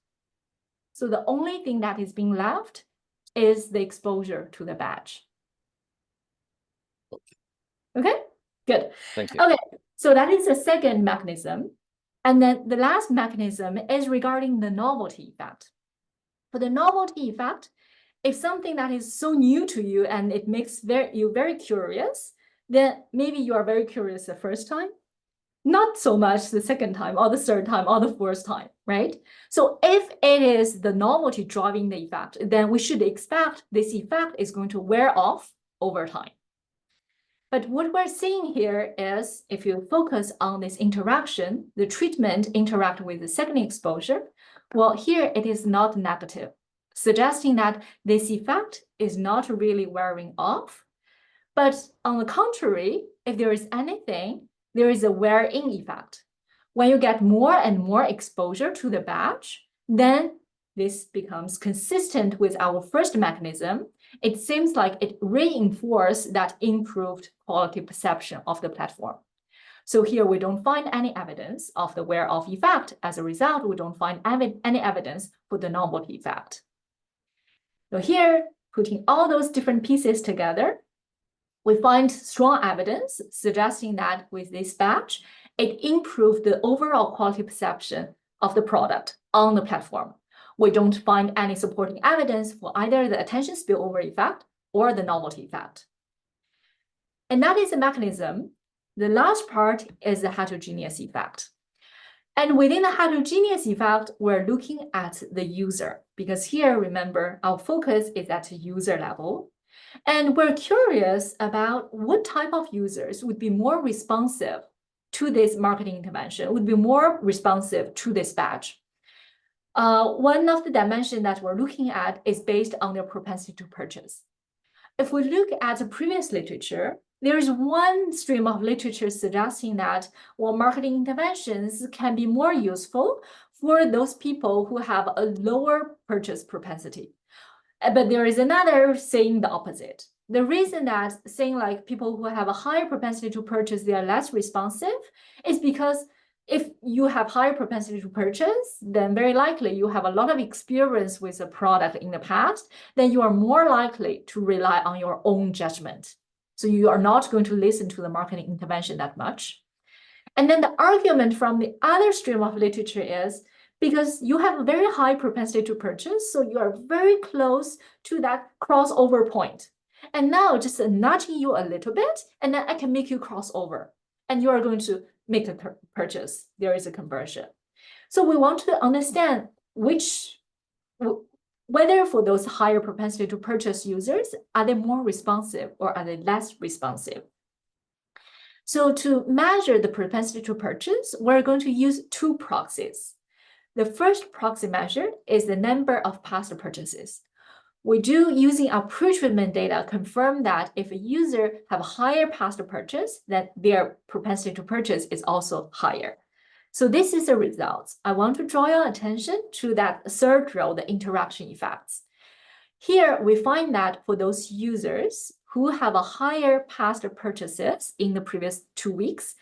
So the only thing that is being left is the exposure to the badge. Okay, good. Thank you. Okay, so that is the second mechanism. And then the last mechanism is regarding the novelty effect. For the novelty effect, if something that is so new to you and it makes you very curious, then maybe you are very curious the first time, not so much the second time or the third time or the fourth time, right? So if it is the novelty driving the effect, then we should expect this effect is going to wear off over time. But what we're seeing here is, if you focus on this interaction, the treatment interact with the second exposure, well, here it is not negative, suggesting that this effect is not really wearing off. But on the contrary, if there is anything, there is a wear-in effect. When you get more and more exposure to the badge, then this becomes consistent with our first mechanism. It seems like it reinforces that improved quality perception of the platform. So here we don't find any evidence of the wear-off effect. As a result, we don't find any evidence for the novelty effect. So here, putting all those different pieces together, we find strong evidence suggesting that with this badge, it improved the overall quality perception of the product on the platform. We don't find any supporting evidence for either the attention spillover effect or the novelty effect. And that is the mechanism. The last part is the heterogeneous effect. And within the heterogeneous effect, we're looking at the user, because here, remember, our focus is at the user level. And we're curious about what type of users would be more responsive to this marketing intervention, would be more responsive to this badge. One of the dimensions that we're looking at is based on their propensity to purchase. If we look at the previous literature, there is one stream of literature suggesting that, well, marketing interventions can be more useful for those people who have a lower purchase propensity. But there is another saying the opposite. The reason that saying like people who have a higher propensity to purchase, they are less responsive, is because if you have higher propensity to purchase, then very likely you have a lot of experience with a product in the past, then you are more likely to rely on your own judgment. So you are not going to listen to the marketing intervention that much. And then the argument from the other stream of literature is, because you have a very high propensity to purchase, so you are very close to that crossover point. And now just nudging you a little bit, and then I can make you cross over, and you are going to make a purchase. There is a conversion. So we want to understand whether for those higher propensity to purchase users, are they more responsive or are they less responsive? So to measure the propensity to purchase, we're going to use two proxies. The first proxy measure is the number of past purchases. We do, using our pre-treatment data, confirm that if a user have a higher past purchase, then their propensity to purchase is also higher. So this is the results. I want to draw your attention to that third row, the interaction effects. Here we find that for those users who have a higher past purchases in the previous 2 weeks,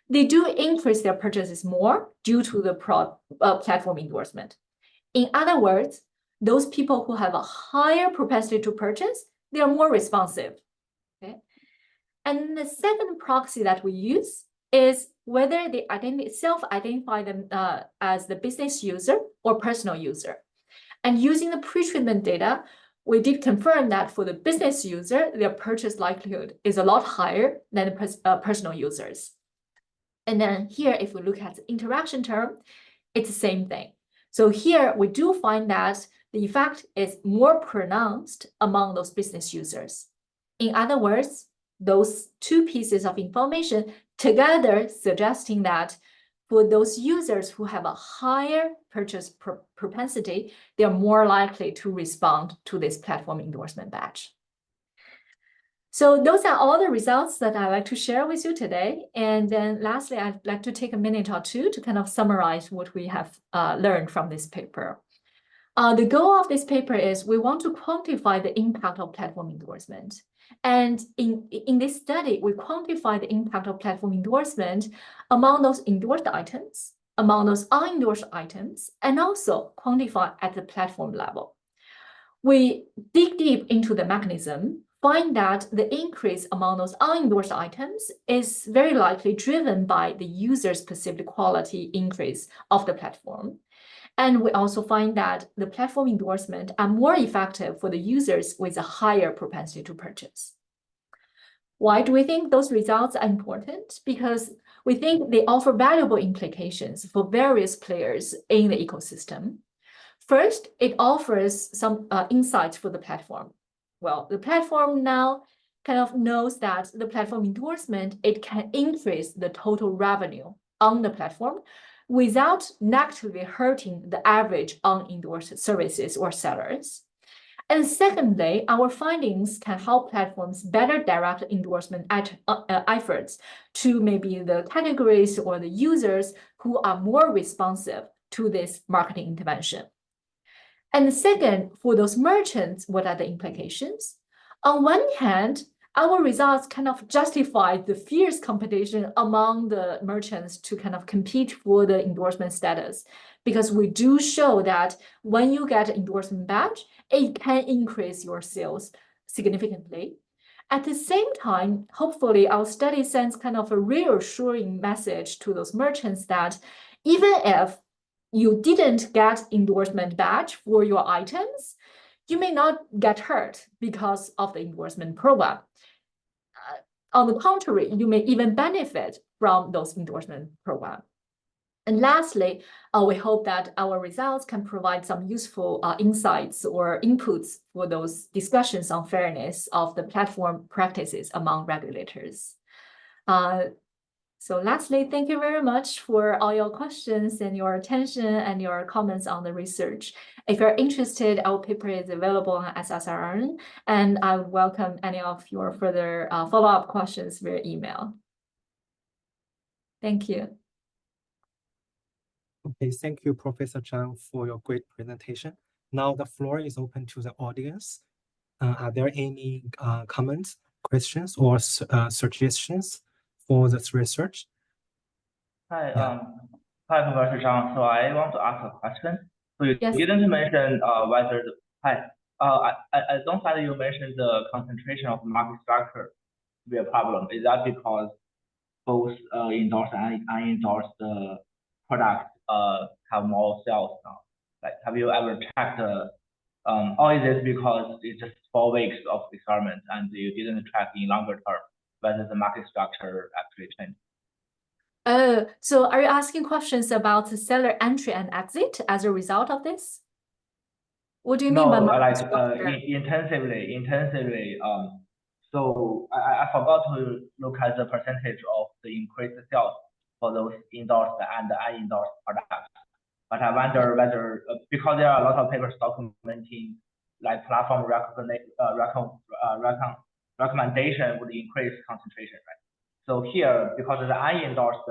they do increase their purchases more due to the platform endorsement. In other words, those people who have a higher propensity to purchase, they are more responsive. Okay? And the second proxy that we use is whether they self-identify them as the business user or personal user. And using the pre-treatment data, we did confirm that for the business user, their purchase likelihood is a lot higher than the personal users. And then here, if we look at the interaction term, it's the same thing. So here we do find that the effect is more pronounced among those business users. In other words, those two pieces of information together suggesting that for those users who have a higher purchase propensity, they're more likely to respond to this platform endorsement badge. So those are all the results that I'd like to share with you today. And then lastly, I'd like to take a minute or two to kind of summarize what we have learned from this paper. The goal of this paper is we want to quantify the impact of platform endorsement. And in this study, we quantify the impact of platform endorsement among those endorsed items, among those unendorsed items, and also quantify at the platform level. We dig deep into the mechanism, find that the increase among those unendorsed items is very likely driven by the user's perceived quality increase of the platform. And we also find that the platform endorsement are more effective for the users with a higher propensity to purchase. Why do we think those results are important? Because we think they offer valuable implications for various players in the ecosystem. First, it offers some insights for the platform. Well, the platform now kind of knows that the platform endorsement, it can increase the total revenue on the platform without negatively hurting the average unendorsed services or sellers. And secondly, our findings can help platforms better direct endorsement efforts to maybe the categories or the users who are more responsive to this marketing intervention. And second, for those merchants, what are the implications? On one hand, our results kind of justify the fierce competition among the merchants to kind of compete for the endorsement status, because we do show that when you get an endorsement badge, it can increase your sales significantly. At the same time, hopefully our study sends kind of a reassuring message to those merchants that even if you didn't get endorsement badge for your items, you may not get hurt because of the endorsement program. On the contrary, you may even benefit from those endorsement programs. And lastly, we hope that our results can provide some useful insights or inputs for those discussions on fairness of the platform practices among regulators. So lastly, thank you very much for all your questions and your attention and your comments on the research. If you're interested, our paper is available on SSRN, and I would welcome any of your further follow-up questions via email. Thank you. Okay, thank you, Professor Zhang, for your great presentation. Now the floor is open to the audience. Are there any comments, questions, or suggestions for this research? Hi, hi, Professor Zhang. So I want to ask a question. So you Yes. didn't mention whether the I don't find you mentioned the concentration of market structure to be a problem. Is that because both endorsed and unendorsed products have more sales now? Like, have you ever tracked or is it because it's just 4 weeks of experiment and you didn't track in longer term whether the market structure actually changed? So are you asking questions about the seller entry and exit as a result of this? What do you mean by market structure? Intensively. So I forgot to look at the percentage of the increased sales for those endorsed and unendorsed products. But I wonder whether, because there are a lot of papers documenting like platform recommendation would increase concentration, right? So here, because the unendorsed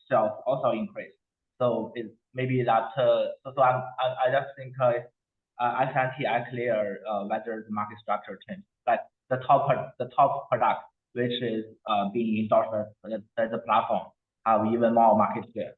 sales also increase, so it maybe that. So I just think I can't clear whether the market structure changed. Like the top product, which is being endorsed as a platform, have even more market share.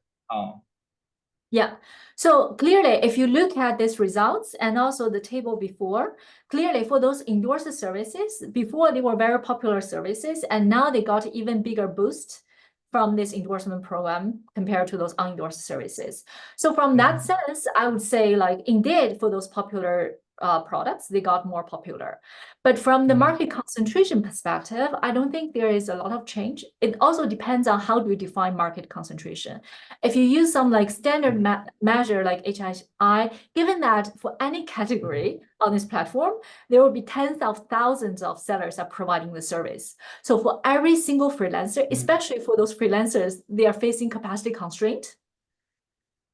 Yeah, so clearly, if you look at these results and also the table before, clearly for those endorsed services, before they were very popular services, and now they got even bigger boost from this endorsement program compared to those unendorsed services. So from that sense, I would say like indeed for those popular products, they got more popular. But from the market concentration perspective, I don't think there is a lot of change. It also depends on how do you define market concentration. If you use some like standard measure like HHI, given that for any category on this platform, there will be tens of thousands of sellers are providing the service. So for every single freelancer, especially for those freelancers, they are facing capacity constraint.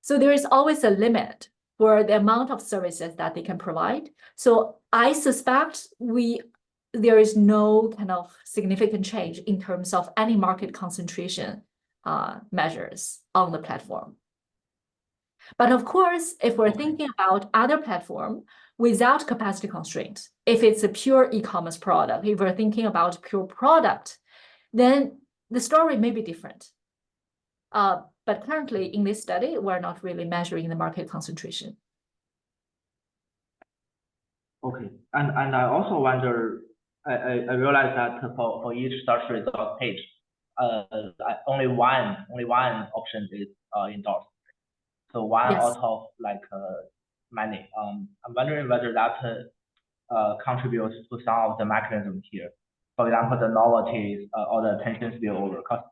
So there is always a limit for the amount of services that they can provide. So I suspect we there is no kind of significant change in terms of any market concentration measures on the platform. But of course, if we're thinking about other platform without capacity constraints, if it's a pure e-commerce product, if we're thinking about pure product, then the story may be different. But currently in this study, we're not really measuring the market concentration. Okay, and I also wonder, I realize that for each search result page, only one option is endorsed. So one out of like many. I'm wondering whether that contributes to some of the mechanisms here. For example, the novelties or the attention spillover. Because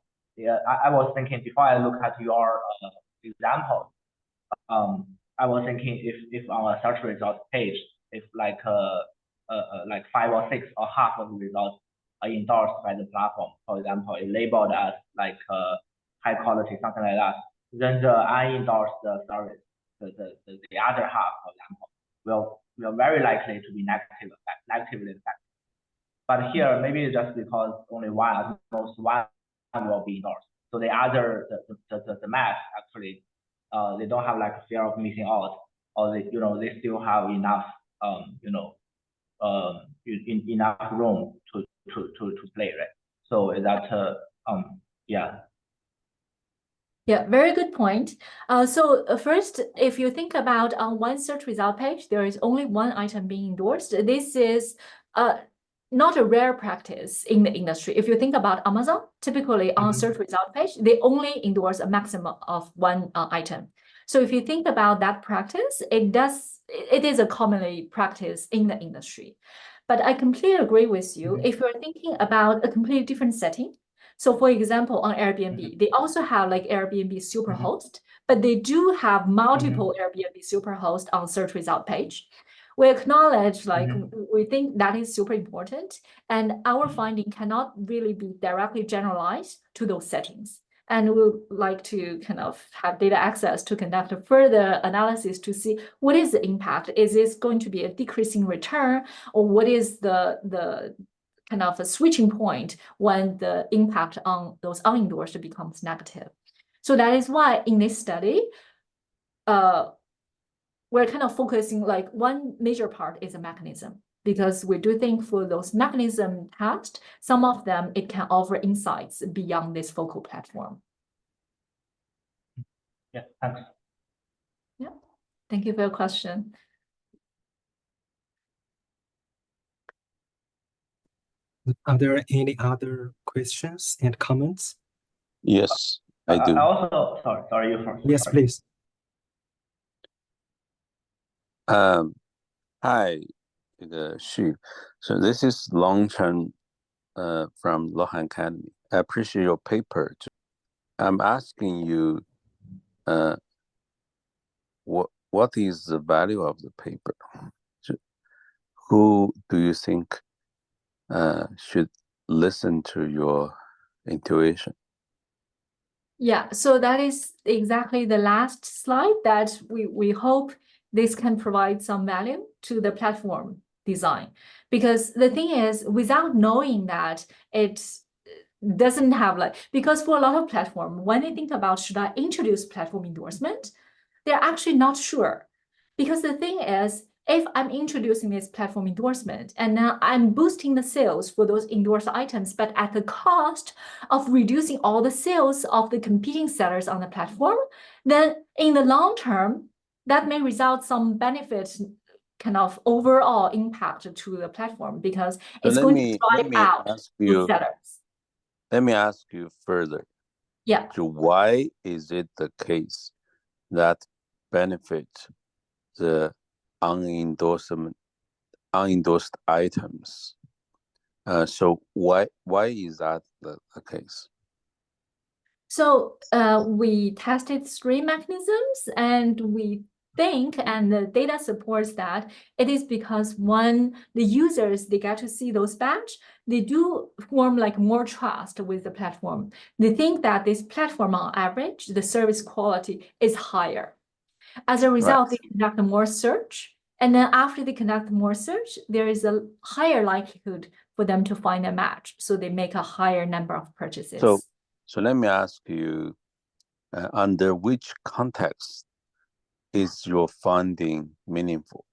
I was thinking before I look at your example, I was thinking if on a search results page, if like 5 or 6 or half of the results are endorsed by the platform, for example, it labeled as like high quality, something like that, then the unendorsed service, the other half, for example, will very likely to be negatively affected. But here, maybe it's just because only one, at most one will be endorsed. So the other, the math actually, they don't have like fear of missing out, or they, they still have enough, enough room to play, right? So that, yeah. Yeah, very good point. So first, if you think about on one search result page, there is only one item being endorsed. This is not a rare practice in the industry. If you think about Amazon, typically on search result page, they only endorse a maximum of one item. So if you think about that practice, it is a commonly practice in the industry. But I completely agree with you. If you're thinking about a completely different setting, so for example, on Airbnb, they also have like Airbnb Superhost, but they do have multiple Airbnb Superhost on search result page. We acknowledge, like, we think that is super important, and our finding cannot really be directly generalized to those settings. And we would like to kind of have data access to conduct a further analysis to see what is the impact. Is this going to be a decreasing return, or what is the kind of a switching point when the impact on those unendorsed becomes negative? So that is why in this study, we're kind of focusing, like, one major part is a mechanism, because we do think for those mechanism tests, some of them, it can offer insights beyond this focal platform. Yeah, thanks. Yeah, thank you for your question. Are there any other questions and comments? Yes, I do. I also, sorry, you first. Yes, sorry. please. Hi, Xu. So this is long-term from Luohan Academy. I appreciate your paper. I'm asking you, what is the value of the paper? Who do you think should listen to your intuition? Yeah, so that is exactly the last slide that we hope this can provide some value to the platform design. Because the thing is, without knowing that, it doesn't have like, because for a lot of platform, when they think about should I introduce platform endorsement, they're actually not sure. Because the thing is, if I'm introducing this platform endorsement and now I'm boosting the sales for those endorsed items, but at the cost of reducing all the sales of the competing sellers on the platform, then in the long term, that may result some benefit, kind of overall impact to the platform, because it's going to drive out the sellers. Let me ask you further. Yeah. So why is it the case that benefit the unendorsed items? So why is that the case? So we tested 3 mechanisms, and we think, and the data supports that, it is because when the users, they get to see those badge, they do form like more trust with the platform. They think that this platform on average, the service quality is higher. As a result, they conduct more search, And then after they conduct more search, there is a higher likelihood for them to find a match. So they make a higher number of purchases. So let me ask you, under which context is your finding meaningful?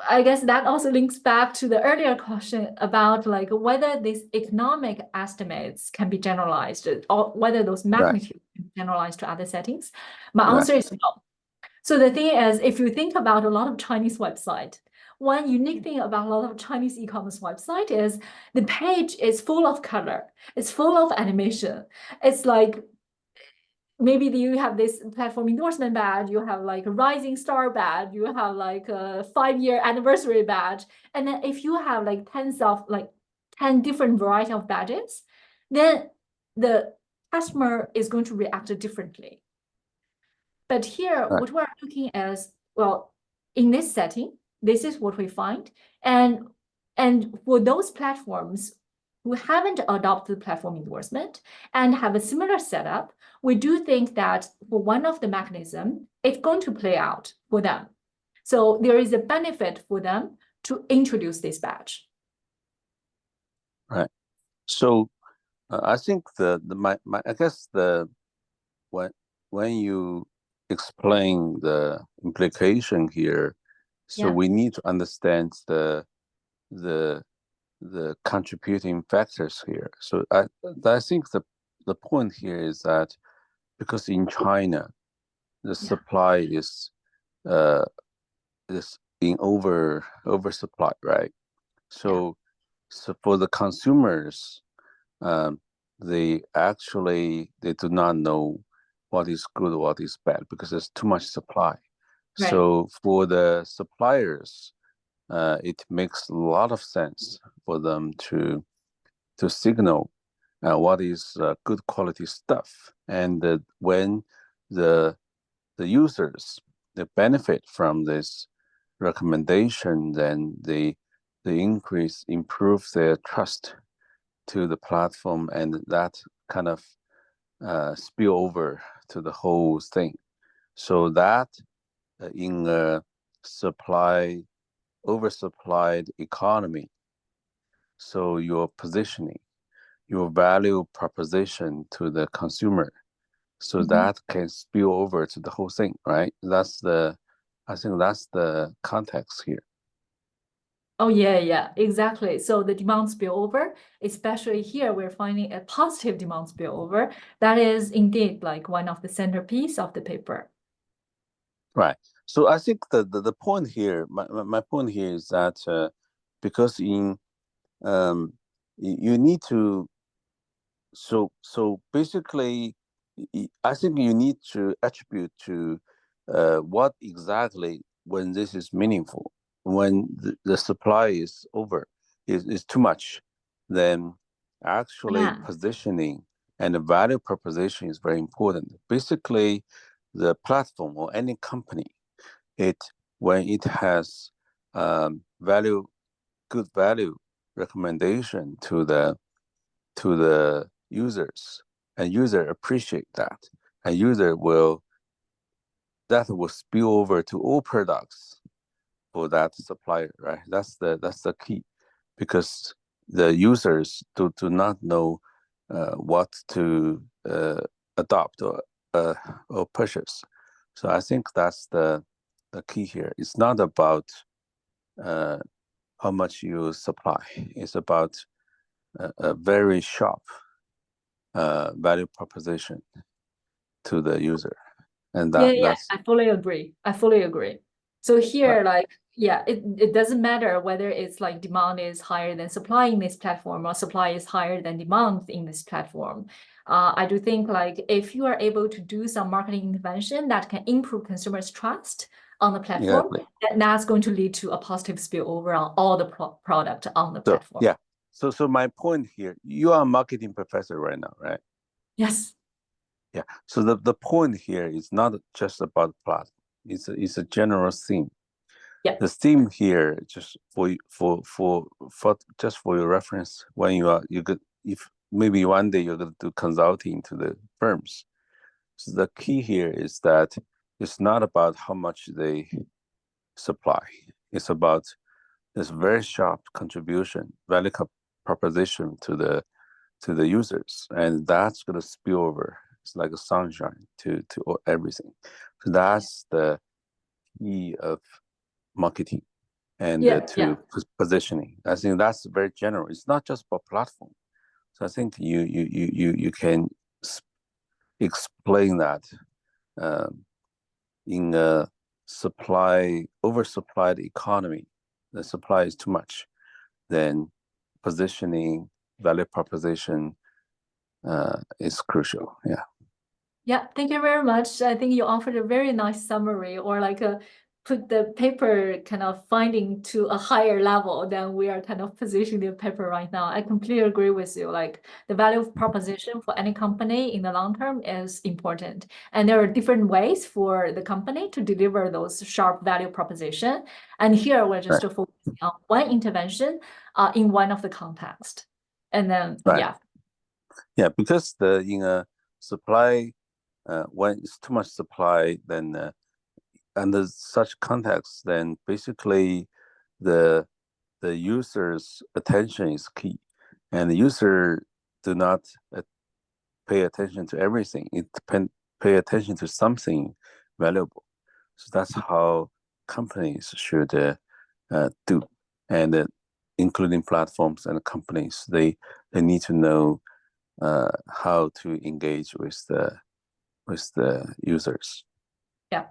I guess that also links back to the earlier question about like whether these economic estimates can be generalized or whether those magnitudes can be generalized to other settings. My answer is no. So the thing is, if you think about a lot of Chinese website, one unique thing about a lot of Chinese e-commerce website is the page is full of color. It's full of animation. It's like maybe you have this platform endorsement badge, you have like a rising star badge, you have like a 5-year anniversary badge. And then if you have like 10 different variety of badges, then the customer is going to react differently. But here, what we're looking at is, well, in this setting, this is what we find. And for those platforms who haven't adopted platform endorsement and have a similar setup, we do think that for one of the mechanism, it's going to play out for them. So there is a benefit for them to introduce this badge. Right. So I think I guess when you explain the implication here, so we need to understand the contributing factors here. So I think the point here is that because in China, the supply is in oversupply, right? So for the consumers, they do not know what is good, what is bad, because there's too much supply. Right. So for the suppliers, it makes a lot of sense for them to signal what is good quality stuff, and when the users they benefit from this recommendation, then they improve their trust to the platform, and that kind of spill over to the whole thing. So that in a oversupplied economy, so your positioning, your value proposition to the consumer, so that can spill over to the whole thing, right? I think that's the context here. Oh, yeah, exactly. So the demand spillover, especially here, we're finding a positive demand spillover. That is indeed like one of the centerpiece of the paper. Right. So I think the point here, my point here is that because you need to, so basically, I think you need to attribute to what exactly when this is meaningful. When the supply is is too much, then actually positioning and the value proposition is very important. Basically, the platform or any company, when it has good value recommendation to the users, and user appreciate that, and that will spill over to all products for that supplier, right? That's the key, because the users do not know what to adopt or purchase. So I think that's the key here. It's not about how much you supply. It's about a very sharp value proposition to the user. And that's I fully agree. So here, it doesn't matter whether it's like demand is higher than supply in this platform or supply is higher than demand in this platform. I do think like if you are able to do some marketing intervention that can improve consumers' trust on the platform, then that's going to lead to a positive spillover on all the product on the platform. Yeah. So my point here, you are a marketing professor right now, right? Yes. Yeah. So the point here is not just about platform. It's a general theme. Yeah. The theme here, just for your reference, when if maybe one day you're going to do consulting to the firms. So the key here is that it's not about how much they supply. It's about this very sharp contribution, value proposition to the users, and that's going to spill over. It's like a sunshine to everything. So that's the key of marketing and positioning. I think that's very general. It's not just about platform. So I think you can explain that in a oversupplied economy. The supply is too much. Then positioning, value proposition is crucial. Yeah, thank you very much. I think you offered a very nice summary, or like put the paper kind of finding to a higher level than we are kind of positioning the paper right now. I completely agree with you. Like the value of proposition for any company in the long term is important. And there are different ways for the company to deliver those sharp value proposition. And here we're just focusing on one intervention in one of the context. And then, Yeah, because in a supply, when it's too much supply, then under such context, then basically the user's attention is key, and the user do not pay attention to everything. It pay attention to something valuable. So that's how companies should do, and including platforms and companies, they need to know how to engage with the users. Yeah,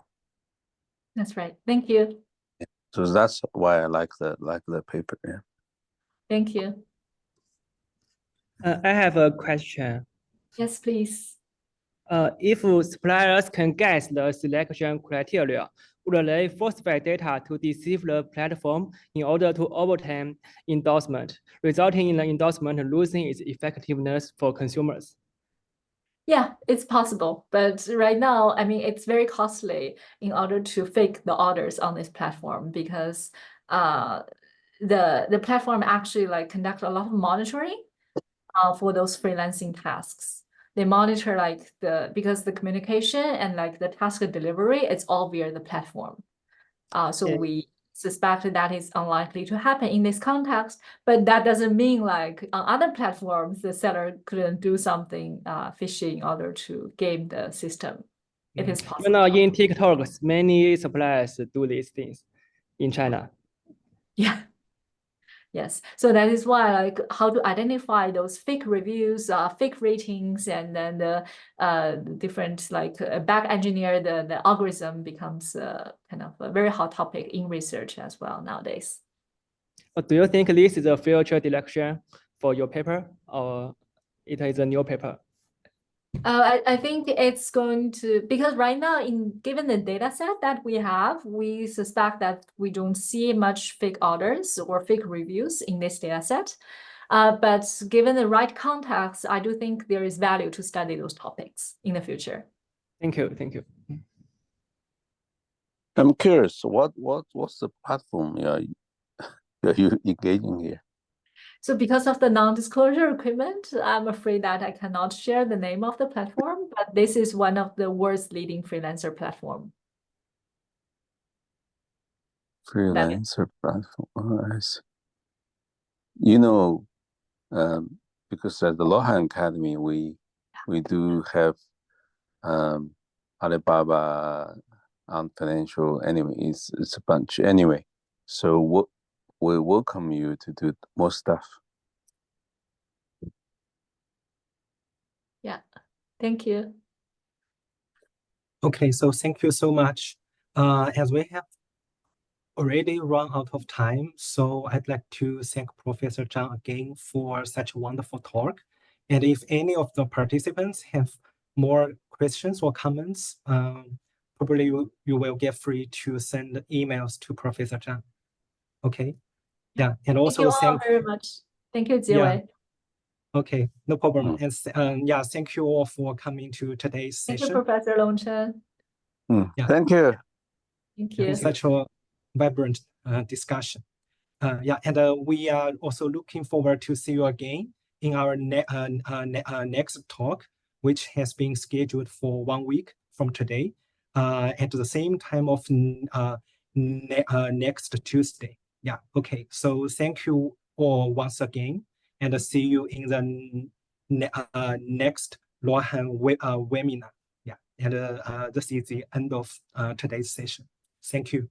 that's right. Thank you. So that's why I like the paper. Yeah. Thank you. I have a question. Yes, please. If suppliers can guess the selection criteria, would they falsify data to deceive the platform in order to obtain endorsement, resulting in the endorsement losing its effectiveness for consumers? Yeah, it's possible. But right now, I mean, it's very costly in order to fake the orders on this platform, because the platform actually like conduct a lot of monitoring for those freelancing tasks. They monitor like because the communication and like the task delivery, it's all via the platform. So we suspect that is unlikely to happen in this context, but that doesn't mean like on other platforms, the seller couldn't do something fishy in order to game the system. It is possible. You know, in TikTok, many suppliers do these things in China. Yeah. Yes, so that is why like how to identify those fake reviews, fake ratings, and then the different like back engineer the algorithm becomes kind of a very hot topic in research as well nowadays. Do you think this is a future direction for your paper, or it is a new paper? I think it's going to, because right now, given the data set that we have, we suspect that we don't see much fake orders or fake reviews in this data set. But given the right context, I do think there is value to study those topics in the future. Thank you. Thank you. I'm curious, what's the platform you're engaging here? So because of the non-disclosure agreement, I'm afraid that I cannot share the name of the platform, but this is one of the world's leading freelancer platform. Freelancer platform. Oh, I see. You know, because at the Luohan Academy, we do have Alibaba on financial. Anyway, it's a bunch. Anyway, so we welcome you to do more stuff. Yeah, thank you. Okay, so thank you so much. As we have already run out of time, so I'd like to thank Professor Zhang again for such a wonderful talk. And if any of the participants have more questions or comments, probably you will get free to send emails to Professor Zhang. Okay, yeah, and also thank you all very much. Thank you, Jiewei. Yeah. Okay, no problem. And yeah, thank you all for coming to today's session. Thank you, Professor Longchen. Yeah. Thank you. Thank you. Such a vibrant discussion. Yeah, and we are also looking forward to see you again in our next talk, which has been scheduled for 1 week from today. at the same time of next Tuesday. Yeah, okay. So thank you all once again, and see you in the next Luohan webinar. Yeah, and this is the end of today's session. Thank you.